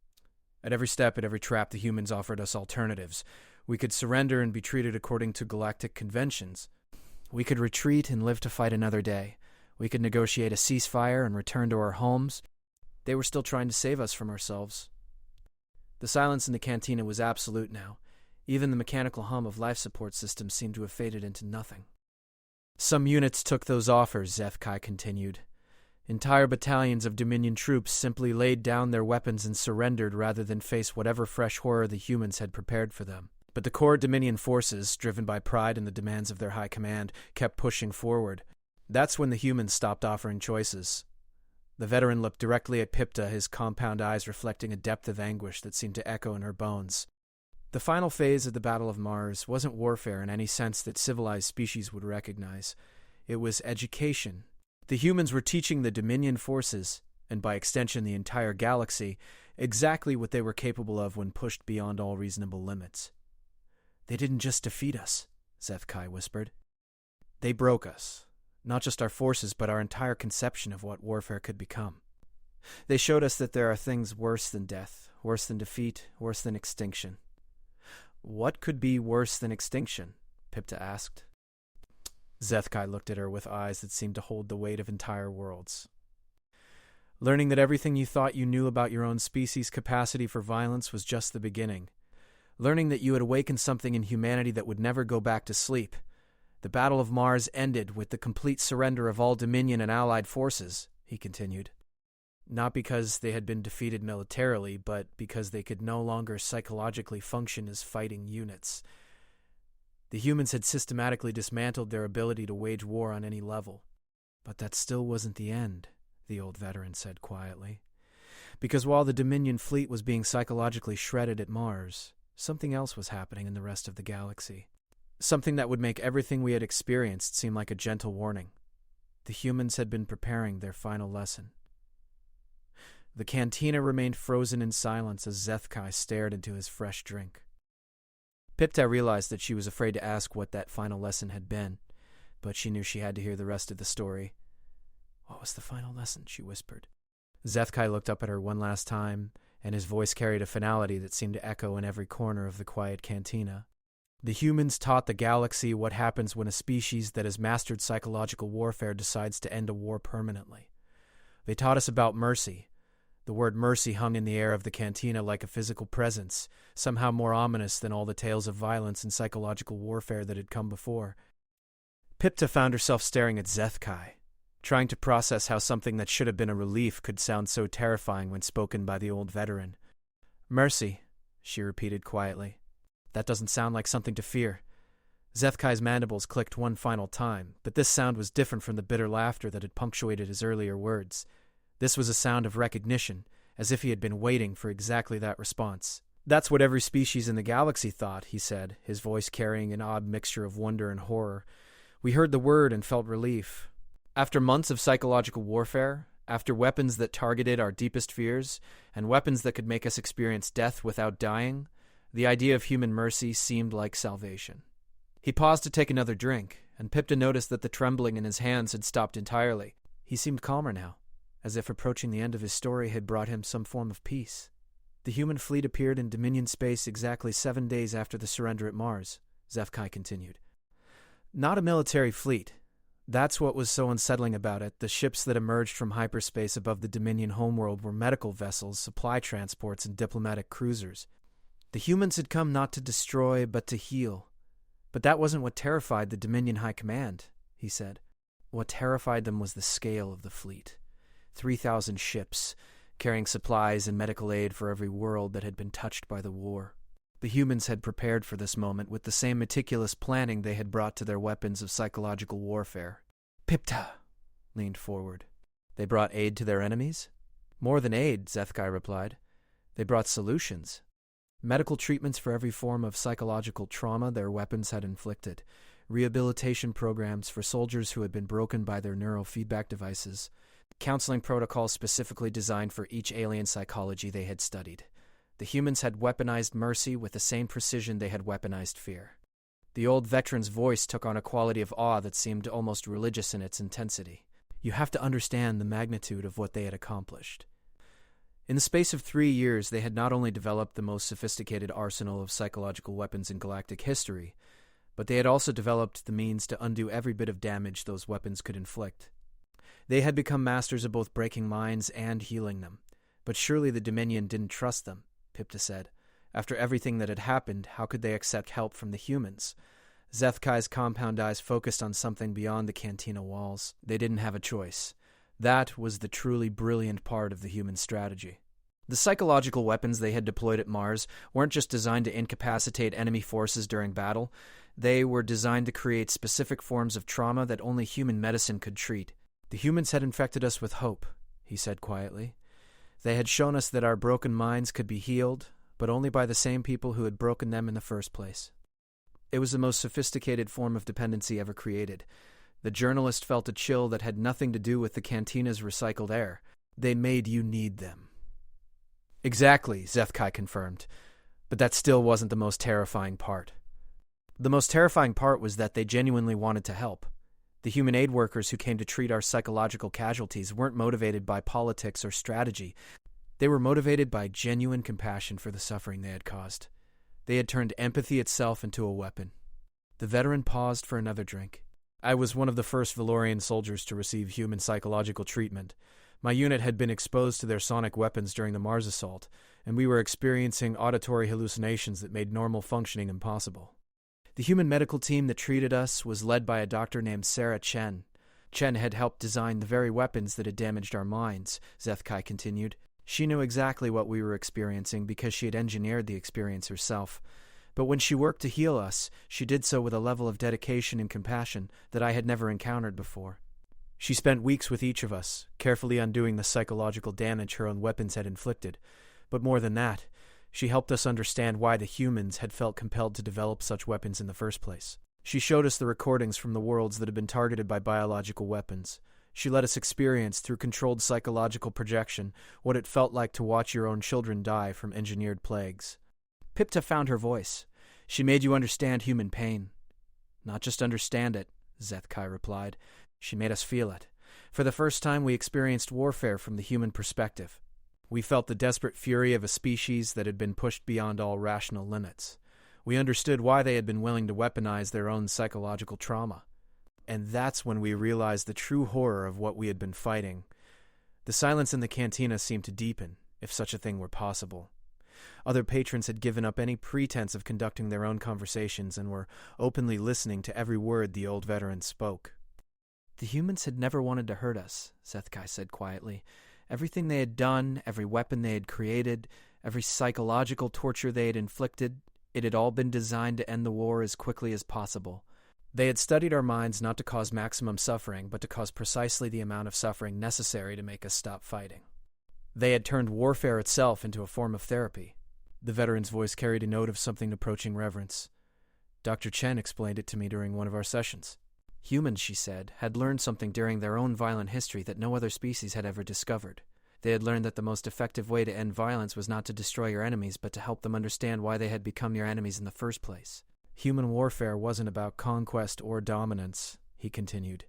At every step, at every trap, the humans offered us alternatives. We could surrender and be treated according to galactic conventions. We could retreat and live to fight another day. We could negotiate a ceasefire and return to our homes. They were still trying to save us from ourselves. The silence in the cantina was absolute now. Even the mechanical hum of life support systems seemed to have faded into nothing. Some units took those offers, Zethkai continued. Entire battalions of Dominion troops simply laid down their weapons and surrendered rather than face whatever fresh horror the humans had prepared for them. But the core Dominion forces, driven by pride and the demands of their high command, kept pushing forward. That's when the humans stopped offering choices. The veteran looked directly at Peepta, his compound eyes reflecting a depth of anguish that seemed to echo in her bones. The final phase of the Battle of Mars wasn't warfare in any sense that civilized species would recognize. It was education. The humans were teaching the Dominion forces, and by extension the entire galaxy, exactly what they were capable of when pushed beyond all reasonable limits. They didn't just defeat us, Zethkai whispered. They broke us. Not just our forces, but our entire conception of what warfare could become. They showed us that there are things worse than death, worse than defeat, worse than extinction. What could be worse than extinction? Peepta asked. Zethkai looked at her with eyes that seemed to hold the weight of entire worlds. Learning that everything you thought you knew about your own species' capacity for violence was just the beginning. Learning that you had awakened something in humanity that would never go back to sleep. The Battle of Mars ended with the complete surrender of all Dominion and Allied forces, he continued. Not because they had been defeated militarily, but because they could no longer psychologically function as fighting units. The humans had systematically dismantled their ability to wage war on any level. But that still wasn't the end. the old veteran said quietly. Because while the Dominion fleet was being psychologically shredded at Mars, something else was happening in the rest of the galaxy. Something that would make everything we had experienced seem like a gentle warning. The humans had been preparing their final lesson. The cantina remained frozen in silence as Zethkai stared into his fresh drink. Pipta realized that she was afraid to ask what that final lesson had been, but she knew she had to hear the rest of the story. "What was the final lesson?" she whispered. Zethkai looked up at her one last time, and his voice carried a finality that seemed to echo in every corner of the quiet cantina. The humans taught the galaxy what happens when a species that has mastered psychological warfare decides to end a war permanently. They taught us about mercy. The word mercy hung in the air of the cantina like a physical presence, somehow more ominous than all the tales of violence and psychological warfare that had come before. Pipta found herself staring at Zethkai, trying to process how something that should have been a relief could sound so terrifying when spoken by the old veteran. "Mercy," she repeated quietly. "That doesn't sound like something to fear." Zethkai's mandibles clicked one final time, but this sound was different from the bitter laughter that had punctuated his earlier words. This was a sound of recognition, as if he had been waiting for exactly that response. "That's what every species in the galaxy thought," he said, his voice carrying an odd mixture of wonder and horror. "We heard the word and felt relief. After months of psychological warfare, after weapons that targeted our deepest fears, and weapons that could make us experience death without dying, the idea of human mercy seemed like salvation." He paused to take another drink, and Pipta noticed that the trembling in his hands had stopped entirely. He seemed calmer now, as if approaching the end of his story had brought him some form of peace. "The human fleet appeared in Dominion space exactly 7 days after the surrender at Mars," Zethkai continued. "Not a military fleet. That's what was so unsettling about it. The ships that emerged from hyperspace above the Dominion homeworld were medical vessels, supply transports, and diplomatic cruisers. The humans had come not to destroy, but to heal. But that wasn't what terrified the Dominion High Command," he said. "What terrified them was the scale of the fleet. 3,000 ships, carrying supplies and medical aid for every world that had been touched by the war. The humans had prepared for this moment with the same meticulous planning they had brought to their weapons of psychological warfare." Pipta leaned forward. "They brought aid to their enemies?" "More than aid," Zethkai replied. "They brought solutions. Medical treatments for every form of psychological trauma their weapons had inflicted. Rehabilitation programs for soldiers who had been broken by their neurofeedback devices. Counseling protocols specifically designed for each alien psychology they had studied. The humans had weaponized mercy with the same precision they had weaponized fear." The old veteran's voice took on a quality of awe that seemed almost religious in its intensity. "You have to understand the magnitude of what they had accomplished. In the space of 3 years, they had not only developed the most sophisticated arsenal of psychological weapons in galactic history, but they had also developed the means to undo every bit of damage those weapons could inflict. They had become masters of both breaking minds and healing them. But surely the Dominion didn't trust them," Pipta said. "After everything that had happened, how could they accept help from the humans?" Zethkai's compound eyes focused on something beyond the cantina walls. "They didn't have a choice. That was the truly brilliant part of the human strategy. The psychological weapons they had deployed at Mars weren't just designed to incapacitate enemy forces during battle. They were designed to create specific forms of trauma that only human medicine could treat. The humans had infected us with hope," he said quietly. "They had shown us that our broken minds could be healed, but only by the same people who had broken them in the first place. It was the most sophisticated form of dependency ever created. The journalist felt a chill that had nothing to do with the cantina's recycled air. They made you need them." "Exactly," Zethkai confirmed. "But that still wasn't the most terrifying part. The most terrifying part was that they genuinely wanted to help. The human aid workers who came to treat our psychological casualties weren't motivated by politics or strategy. They were motivated by genuine compassion for the suffering they had caused. They had turned empathy itself into a weapon." The veteran paused for another drink. "I was one of the first Valorian soldiers to receive human psychological treatment. My unit had been exposed to their sonic weapons during the Mars assault, and we were experiencing auditory hallucinations that made normal functioning impossible. The human medical team that treated us was led by a doctor named Sarah Chen. Chen had helped design the very weapons that had damaged our minds," Zethkai continued. "She knew exactly what we were experiencing because she had engineered the experience herself. But when she worked to heal us, she did so with a level of dedication and compassion that I had never encountered before." She spent weeks with each of us, carefully undoing the psychological damage her own weapons had inflicted. But more than that, she helped us understand why the humans had felt compelled to develop such weapons in the first place. She showed us the recordings from the worlds that had been targeted by biological weapons. She let us experience, through controlled psychological projection, what it felt like to watch your own children die from engineered plagues. Pipta found her voice. She made you understand human pain. Not just understand it, Zethkai replied. She made us feel it. For the first time, we experienced warfare from the human perspective. We felt the desperate fury of a species that had been pushed beyond all rational limits. We understood why they had been willing to weaponize their own psychological trauma. And that's when we realized the true horror of what we had been fighting. The silence in the cantina seemed to deepen, if such a thing were possible. Other patrons had given up any pretense of conducting their own conversations and were openly listening to every word the old veteran spoke. The humans had never wanted to hurt us, Zethkai said quietly. Everything they had done, every weapon they had created, every psychological torture they had inflicted, it had all been designed to end the war as quickly as possible. They had studied our minds not to cause maximum suffering, but to cause precisely the amount of suffering necessary to make us stop fighting. They had turned warfare itself into a form of therapy. The veteran's voice carried a note of something approaching reverence. Dr. Chen explained it to me during one of our sessions. Humans, she said, had learned something during their own violent history that no other species had ever discovered. They had learned that the most effective way to end violence was not to destroy your enemies, but to help them understand why they had become your enemies in the first place. Human warfare wasn't about conquest or dominance, he continued.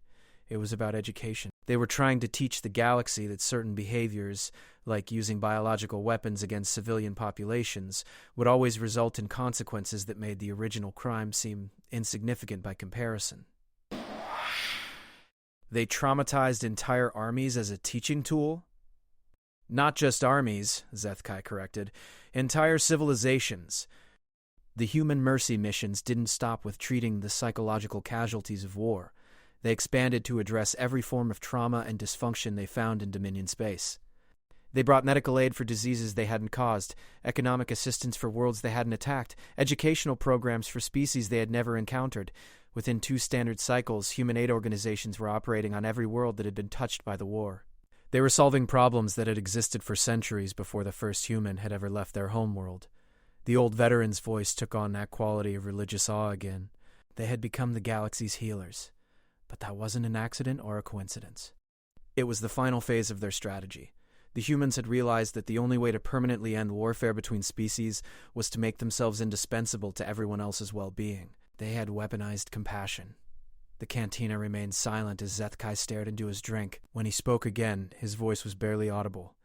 It was about education. They were trying to teach the galaxy that certain behaviors, like using biological weapons against civilian populations, would always result in consequences that made the original crime seem insignificant by comparison. They traumatized entire armies as a teaching tool? Not just armies, Zethkai corrected. Entire civilizations. The human mercy missions didn't stop with treating the psychological casualties of war. They expanded to address every form of trauma and dysfunction they found in Dominion space. They brought medical aid for diseases they hadn't caused, economic assistance for worlds they hadn't attacked, educational programs for species they had never encountered. Within 2 standard cycles, human aid organizations were operating on every world that had been touched by the war. They were solving problems that had existed for centuries before the first human had ever left their homeworld. The old veteran's voice took on that quality of religious awe again. They had become the galaxy's healers. But that wasn't an accident or a coincidence. It was the final phase of their strategy. The humans had realized that the only way to permanently end warfare between species was to make themselves indispensable to everyone else's well-being. They had weaponized compassion. The cantina remained silent as Zethkai stared into his drink. When he spoke again, his voice was barely audible.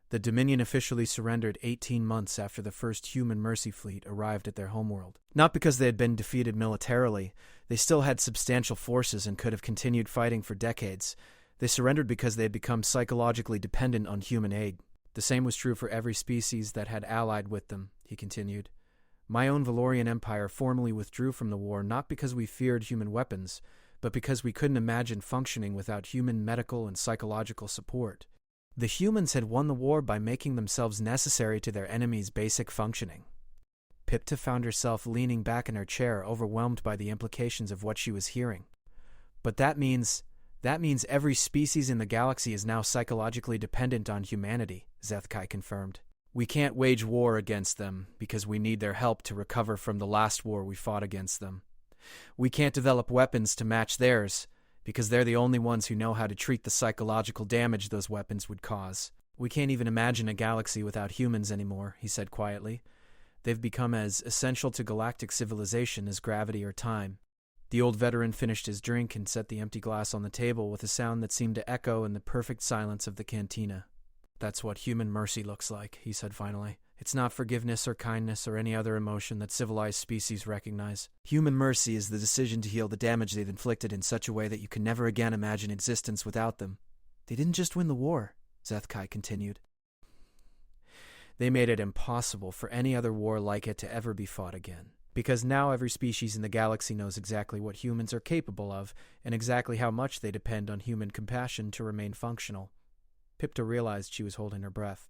The Dominion officially surrendered 18 months after the first human mercy fleet arrived at their homeworld. Not because they had been defeated militarily. They still had substantial forces and could have continued fighting for decades. They surrendered because they had become psychologically dependent on human aid. The same was true for every species that had allied with them, he continued. My own Valorian Empire formally withdrew from the war not because we feared human weapons, but because we couldn't imagine functioning without human medical and psychological support. The humans had won the war by making themselves necessary to their enemies' basic functioning. Pipta found herself leaning back in her chair, overwhelmed by the implications of what she was hearing. But that means every species in the galaxy is now psychologically dependent on humanity, Zethkai confirmed. We can't wage war against them because we need their help to recover from the last war we fought against them. We can't develop weapons to match theirs because they're the only ones who know how to treat the psychological damage those weapons would cause. We can't even imagine a galaxy without humans anymore, he said quietly. They've become as essential to galactic civilization as gravity or time. The old veteran finished his drink and set the empty glass on the table with a sound that seemed to echo in the perfect silence of the cantina. That's what human mercy looks like, he said finally. It's not forgiveness or kindness or any other emotion that civilized species recognize. Human mercy is the decision to heal the damage they've inflicted in such a way that you can never again imagine existence without them. They didn't just win the war, Zethkai continued. They made it impossible for any other war like it to ever be fought again. Because now every species in the galaxy knows exactly what humans are capable of and exactly how much they depend on human compassion to remain functional. Pipta realized she was holding her breath.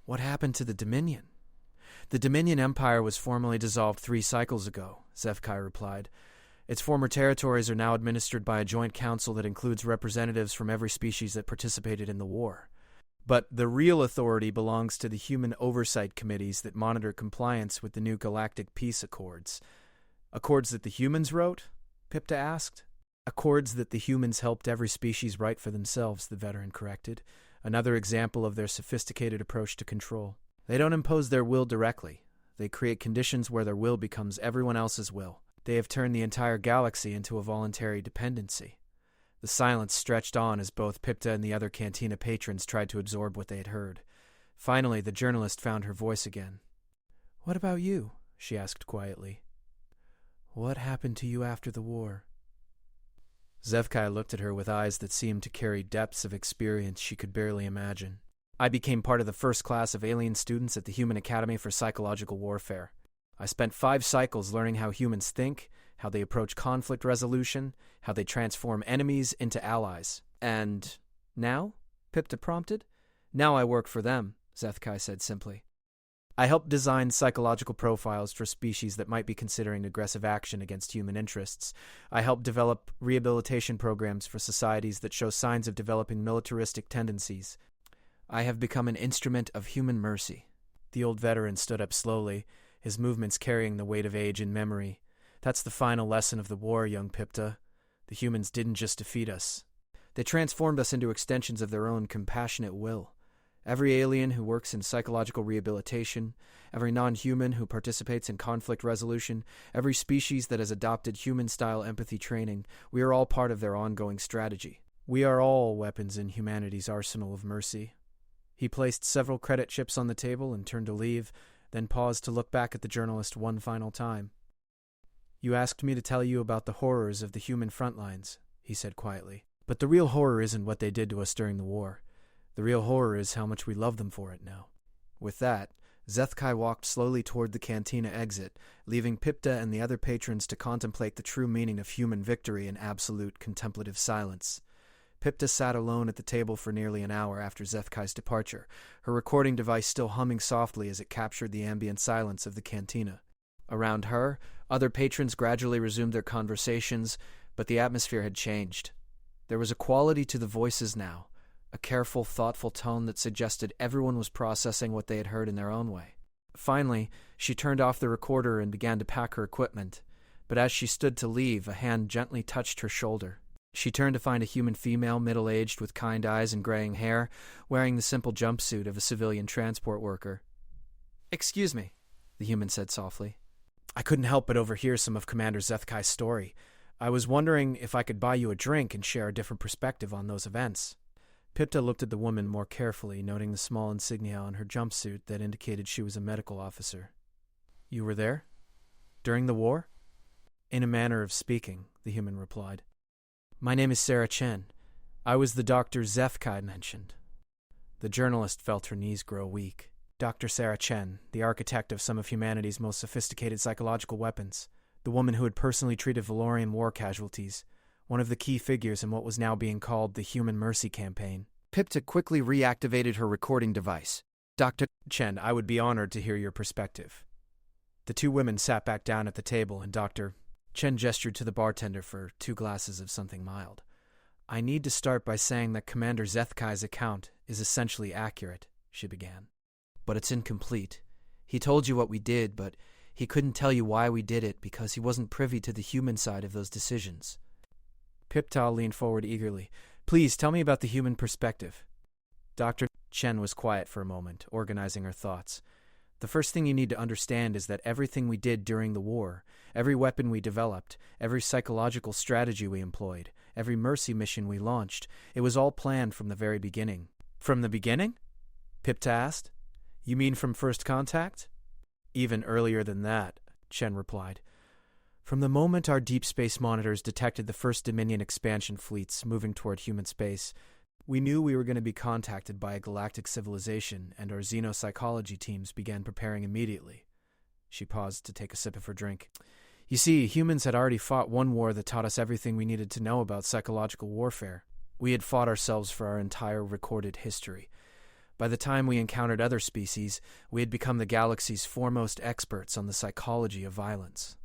What happened to the Dominion? The Dominion Empire was formally dissolved 3 cycles ago, Zethkai replied. Its former territories are now administered by a joint council that includes representatives from every species that participated in the war. But the real authority belongs to the human oversight committees that monitor compliance with the new Galactic Peace Accords. Accords that the humans wrote? Pipta asked. Accords that the humans helped every species write for themselves, the veteran corrected. Another example of their sophisticated approach to control. They don't impose their will directly. They create conditions where their will becomes everyone else's will. They have turned the entire galaxy into a voluntary dependency. The silence stretched on as both Pipta and the other cantina patrons tried to absorb what they had heard. Finally, the journalist found her voice again. "What about you?" she asked quietly. "What happened to you after the war?" Zevkai looked at her with eyes that seemed to carry depths of experience she could barely imagine. "I became part of the first class of alien students at the Human Academy for Psychological Warfare. I spent 5 cycles learning how humans think, how they approach conflict resolution, how they transform enemies into allies. And now?" Pipta prompted. "Now I work for them," Zethkai said simply. "I help design psychological profiles for species that might be considering aggressive action against human interests. I help develop rehabilitation programs for societies that show signs of developing militaristic tendencies. I have become an instrument of human mercy." The old veteran stood up slowly, his movements carrying the weight of age and memory. "That's the final lesson of the war, young Pipta. The humans didn't just defeat us. They transformed us into extensions of their own compassionate will. Every alien who works in psychological rehabilitation, every non-human who participates in conflict resolution, every species that has adopted human-style empathy training, we are all part of their ongoing strategy. We are all weapons in humanity's arsenal of mercy." He placed several credit chips on the table and turned to leave, then paused to look back at the journalist one final time. "You asked me to tell you about the horrors of the human frontlines," he said quietly. "But the real horror isn't what they did to us during the war. The real horror is how much we love them for it now." With that, Zethkai walked slowly toward the cantina exit, leaving Pipta and the other patrons to contemplate the true meaning of human victory in absolute contemplative silence. Pipta sat alone at the table for nearly an hour after Zethkai's departure, her recording device still humming softly as it captured the ambient silence of the cantina. Around her, other patrons gradually resumed their conversations, but the atmosphere had changed. There was a quality to the voices now, a careful, thoughtful tone that suggested everyone was processing what they had heard in their own way. Finally, she turned off the recorder and began to pack her equipment, but as she stood to leave, a hand gently touched her shoulder. She turned to find a human female, middle-aged, with kind eyes and graying hair, wearing the simple jumpsuit of a civilian transport worker. "Excuse me," the human said softly. "I couldn't help but overhear some of Commander Zethkai's story. I was wondering if I could buy you a drink and share a different perspective on those events." Pipta looked at the woman more carefully, noting the small insignia on her jumpsuit that indicated she was a medical officer. "You were there? During the war?" "In a manner of speaking," the human replied. "My name is Sarah Chen. I was the Dr. Zethkai mentioned." The journalist felt her knees grow weak. Dr. Sarah Chen, the architect of some of humanity's most sophisticated psychological weapons, the woman who had personally treated Valorian war casualties, one of the key figures in what was now being called the Human Mercy Campaign. Pipta quickly reactivated her recording device. "Dr. Chen, I would be honored to hear your perspective." The two women sat back down at the table, and Dr. Chen gestured to the bartender for 2 glasses of something mild. "I need to start by saying that Commander Zethkai's account is essentially accurate," she began. "But it's incomplete. He told you what we did, but he couldn't tell you why we did it because he wasn't privy to the human side of those decisions." Pipta leaned forward eagerly. "Please, tell me about the human perspective." Dr. Chen was quiet for a moment, organizing her thoughts. "The first thing you need to understand is that everything we did during the war, every weapon we developed, every psychological strategy we employed, every mercy mission we launched, it was all planned from the very beginning." "From the beginning?" Pipta asked. "You mean from first contact?" "Even earlier than that," Chen replied. "From the moment our deep space monitors detected the first Dominion expansion fleets moving toward human space, we knew we were going to be contacted by a galactic civilization, and our xenopsychology teams began preparing immediately." She paused to take a sip of her drink. "You see, humans had already fought one war that taught us everything we needed to know about psychological warfare. We had fought ourselves for our entire recorded history. By the time we encountered other species, we had become the galaxy's foremost experts on the psychology of violence."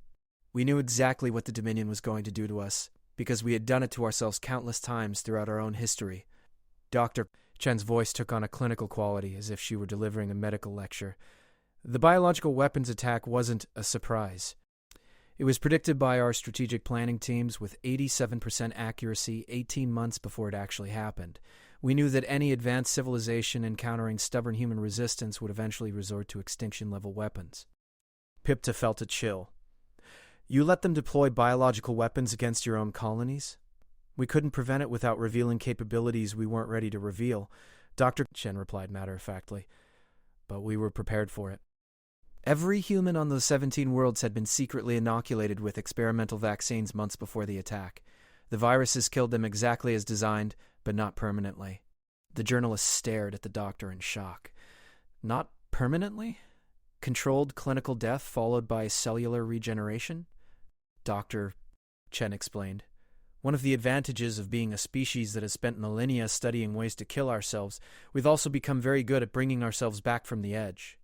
We knew exactly what the Dominion was going to do to us, because we had done it to ourselves countless times throughout our own history. Dr. Chen's voice took on a clinical quality, as if she were delivering a medical lecture. The biological weapons attack wasn't a surprise. It was predicted by our strategic planning teams with 87% accuracy 18 months before it actually happened. We knew that any advanced civilization encountering stubborn human resistance would eventually resort to extinction-level weapons. Pipta felt a chill. You let them deploy biological weapons against your own colonies? We couldn't prevent it without revealing capabilities we weren't ready to reveal, Dr. Chen replied matter-of-factly. But we were prepared for it. Every human on those 17 worlds had been secretly inoculated with experimental vaccines months before the attack. The viruses killed them exactly as designed, but not permanently. The journalist stared at the doctor in shock. Not permanently? Controlled clinical death followed by cellular regeneration? Dr. Chen explained. One of the advantages of being a species that has spent millennia studying ways to kill ourselves, we've also become very good at bringing ourselves back from the edge.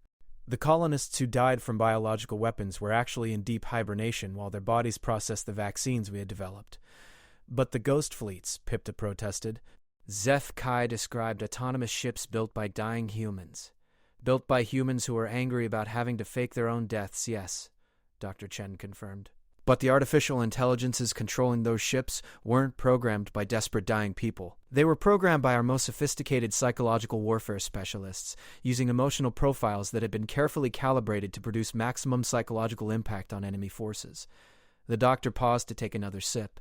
The colonists who died from biological weapons were actually in deep hibernation while their bodies processed the vaccines we had developed. But the ghost fleets, Pipta protested. Zeth Kai described autonomous ships built by dying humans. Built by humans who were angry about having to fake their own deaths, yes, Dr. Chen confirmed. But the artificial intelligences controlling those ships weren't programmed by desperate dying people. They were programmed by our most sophisticated psychological warfare specialists, using emotional profiles that had been carefully calibrated to produce maximum psychological impact on enemy forces. The doctor paused to take another sip.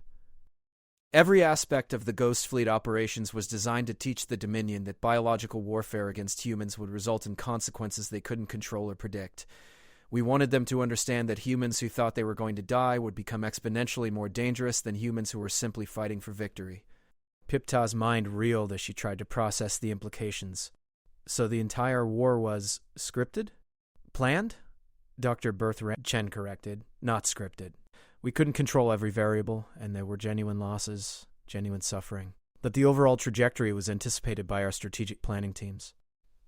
Every aspect of the Ghost Fleet operations was designed to teach the Dominion that biological warfare against humans would result in consequences they couldn't control or predict. We wanted them to understand that humans who thought they were going to die would become exponentially more dangerous than humans who were simply fighting for victory. Pipta's mind reeled as she tried to process the implications. So the entire war was scripted? Planned? Dr. Berthrand Chen corrected. Not scripted. We couldn't control every variable, and there were genuine losses, genuine suffering. But the overall trajectory was anticipated by our strategic planning teams.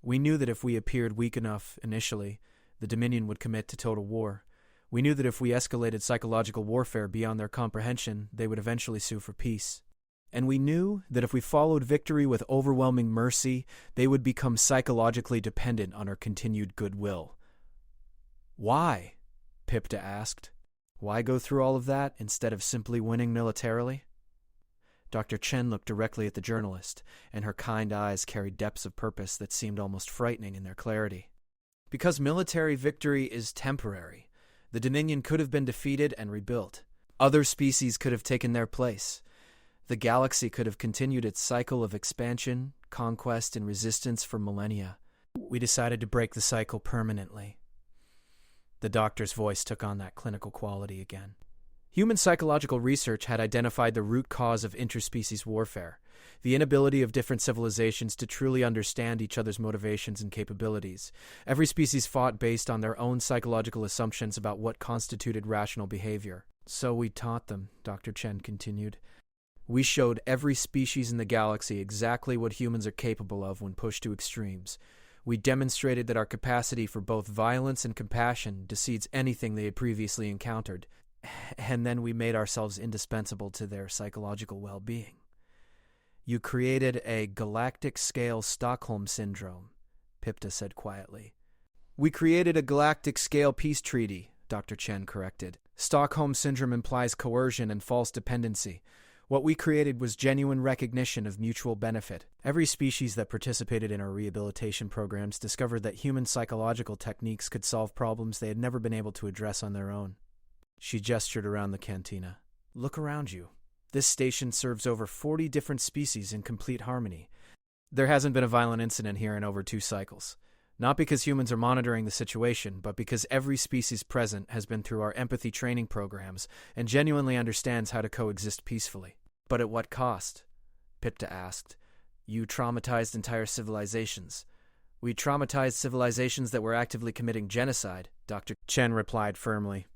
We knew that if we appeared weak enough initially, the Dominion would commit to total war. We knew that if we escalated psychological warfare beyond their comprehension, they would eventually sue for peace. And we knew that if we followed victory with overwhelming mercy, they would become psychologically dependent on our continued goodwill. Why? Pipta asked. Why go through all of that instead of simply winning militarily? Dr. Chen looked directly at the journalist, and her kind eyes carried depths of purpose that seemed almost frightening in their clarity. Because military victory is temporary, the Dominion could have been defeated and rebuilt. Other species could have taken their place. The galaxy could have continued its cycle of expansion, conquest, and resistance for millennia. We decided to break the cycle permanently. The doctor's voice took on that clinical quality again. Human psychological research had identified the root cause of interspecies warfare, the inability of different civilizations to truly understand each other's motivations and capabilities. Every species fought based on their own psychological assumptions about what constituted rational behavior. So we taught them, Dr. Chen continued. We showed every species in the galaxy exactly what humans are capable of when pushed to extremes. We demonstrated that our capacity for both violence and compassion exceeds anything they had previously encountered. And then we made ourselves indispensable to their psychological well-being. You created a galactic-scale Stockholm Syndrome, Pipta said quietly. We created a galactic-scale peace treaty, Dr. Chen corrected. Stockholm Syndrome implies coercion and false dependency. What we created was genuine recognition of mutual benefit. Every species that participated in our rehabilitation programs discovered that human psychological techniques could solve problems they had never been able to address on their own. She gestured around the cantina. Look around you. This station serves over 40 different species in complete harmony. There hasn't been a violent incident here in over 2 cycles. Not because humans are monitoring the situation, but because every species present has been through our empathy training programs and genuinely understands how to coexist peacefully. But at what cost? Pipta asked. You traumatized entire civilizations. We traumatized civilizations that were actively committing genocide, Dr. Chen replied firmly.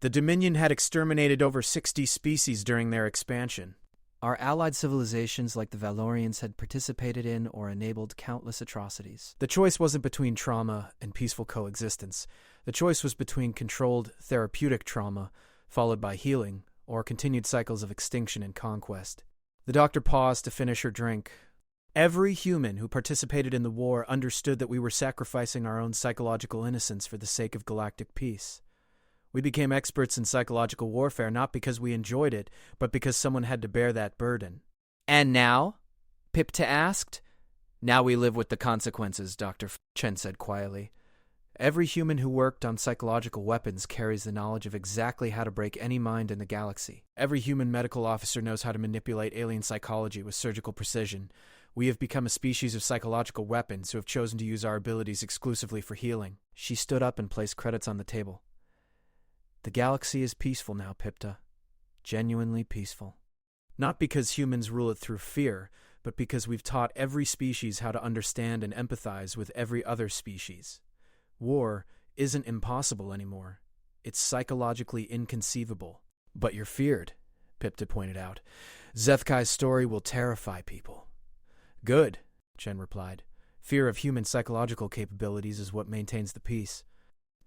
The Dominion had exterminated over 60 species during their expansion. Our allied civilizations like the Valorians had participated in or enabled countless atrocities. The choice wasn't between trauma and peaceful coexistence. The choice was between controlled therapeutic trauma, followed by healing, or continued cycles of extinction and conquest. The doctor paused to finish her drink. Every human who participated in the war understood that we were sacrificing our own psychological innocence for the sake of galactic peace. We became experts in psychological warfare not because we enjoyed it, but because someone had to bear that burden. And now? Pipta asked. Now we live with the consequences, Dr. Chen said quietly. Every human who worked on psychological weapons carries the knowledge of exactly how to break any mind in the galaxy. Every human medical officer knows how to manipulate alien psychology with surgical precision. We have become a species of psychological weapons who have chosen to use our abilities exclusively for healing. She stood up and placed credits on the table. The galaxy is peaceful now, Pipta. Genuinely peaceful. Not because humans rule it through fear, but because we've taught every species how to understand and empathize with every other species. War isn't impossible anymore. It's psychologically inconceivable. But you're feared, Pipta pointed out. Zethkai's story will terrify people. Good, Chen replied. Fear of human psychological capabilities is what maintains the peace.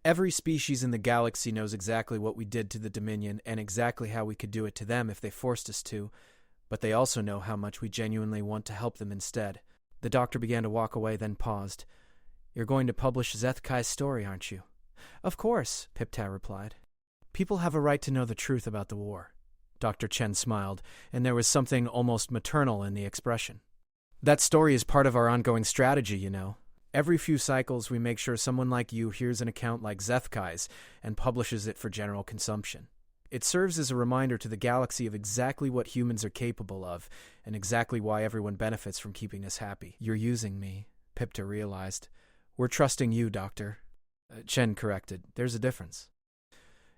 Every species in the galaxy knows exactly what we did to the Dominion and exactly how we could do it to them if they forced us to, but they also know how much we genuinely want to help them instead. The doctor began to walk away, then paused. You're going to publish Zethkai's story, aren't you? Of course, Pipta replied. People have a right to know the truth about the war. Dr. Chen smiled, and there was something almost maternal in the expression. That story is part of our ongoing strategy, you know. Every few cycles, we make sure someone like you hears an account like Zethkai's and publishes it for general consumption. It serves as a reminder to the galaxy of exactly what humans are capable of and exactly why everyone benefits from keeping us happy. You're using me, Pipta realized. We're trusting you, Doctor. Chen corrected. There's a difference.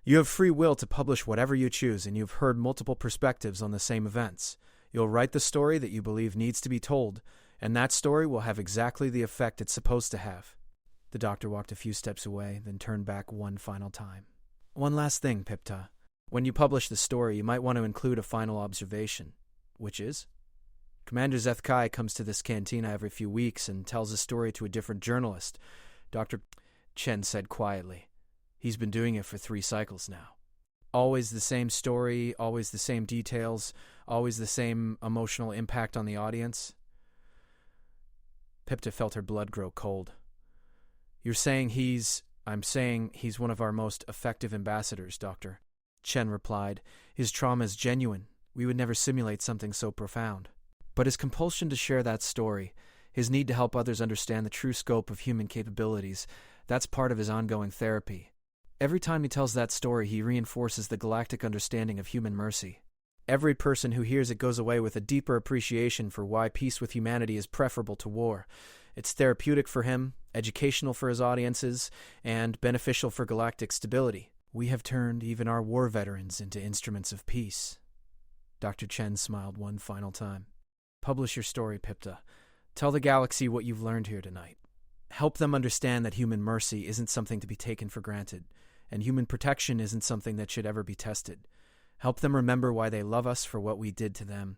You have free will to publish whatever you choose, and you've heard multiple perspectives on the same events. You'll write the story that you believe needs to be told, and that story will have exactly the effect it's supposed to have. The doctor walked a few steps away, then turned back one final time. One last thing, Pipta. When you publish the story, you might want to include a final observation. Which is? Commander Zethkai comes to this cantina every few weeks and tells a story to a different journalist. Dr. Chen said quietly. He's been doing it for 3 cycles now. Always the same story, always the same details, always the same emotional impact on the audience. Pipta felt her blood grow cold. You're saying I'm saying he's one of our most effective ambassadors, Doctor. Chen replied. His trauma is genuine. We would never simulate something so profound. But his compulsion to share that story, his need to help others understand the true scope of human capabilities, that's part of his ongoing therapy. Every time he tells that story, he reinforces the galactic understanding of human mercy. Every person who hears it goes away with a deeper appreciation for why peace with humanity is preferable to war. It's therapeutic for him, educational for his audiences, and beneficial for galactic stability. We have turned even our war veterans into instruments of peace. Dr. Chen smiled one final time. Publish your story, Pipta. Tell the galaxy what you've learned here tonight. Help them understand that human mercy isn't something to be taken for granted, and human protection isn't something that should ever be tested. Help them remember why they love us for what we did to them.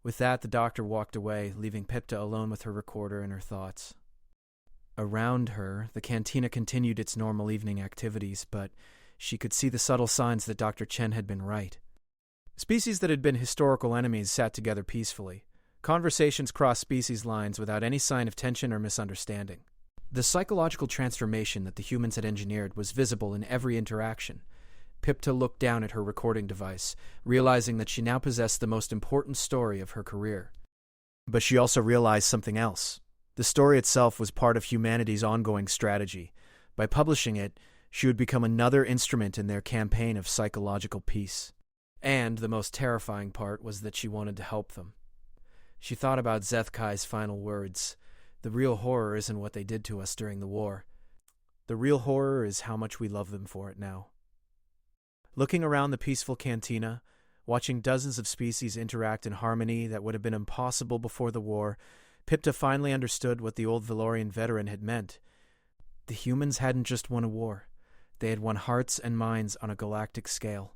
With that, the doctor walked away, leaving Pipta alone with her recorder and her thoughts. Around her, the cantina continued its normal evening activities, but she could see the subtle signs that Dr. Chen had been right. Species that had been historical enemies sat together peacefully. Conversations crossed species lines without any sign of tension or misunderstanding. The psychological transformation that the humans had engineered was visible in every interaction. Pipta looked down at her recording device, realizing that she now possessed the most important story of her career. But she also realized something else. The story itself was part of humanity's ongoing strategy. By publishing it, she would become another instrument in their campaign of psychological peace. And the most terrifying part was that she wanted to help them. She thought about Zethkai's final words. The real horror isn't what they did to us during the war. The real horror is how much we love them for it now. Looking around the peaceful cantina, watching dozens of species interact in harmony that would have been impossible before the war, Pipta finally understood what the old Valorian veteran had meant. The humans hadn't just won a war. They had won hearts and minds on a galactic scale.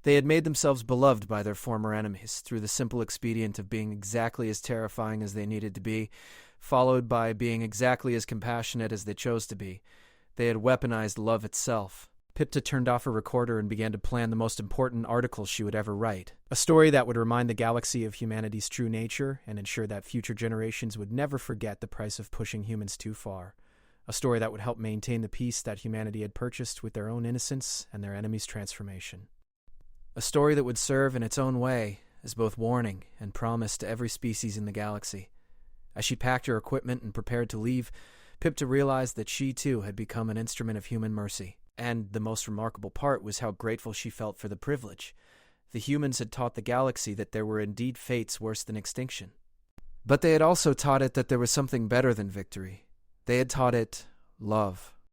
They had made themselves beloved by their former enemies through the simple expedient of being exactly as terrifying as they needed to be, followed by being exactly as compassionate as they chose to be. They had weaponized love itself. Pipta turned off her recorder and began to plan the most important article she would ever write. A story that would remind the galaxy of humanity's true nature and ensure that future generations would never forget the price of pushing humans too far. A story that would help maintain the peace that humanity had purchased with their own innocence and their enemies' transformation. A story that would serve in its own way as both warning and promise to every species in the galaxy. As she packed her equipment and prepared to leave, Pipta realized that she too had become an instrument of human mercy. And the most remarkable part was how grateful she felt for the privilege. The humans had taught the galaxy that there were indeed fates worse than extinction. But they had also taught it that there was something better than victory. They had taught it love.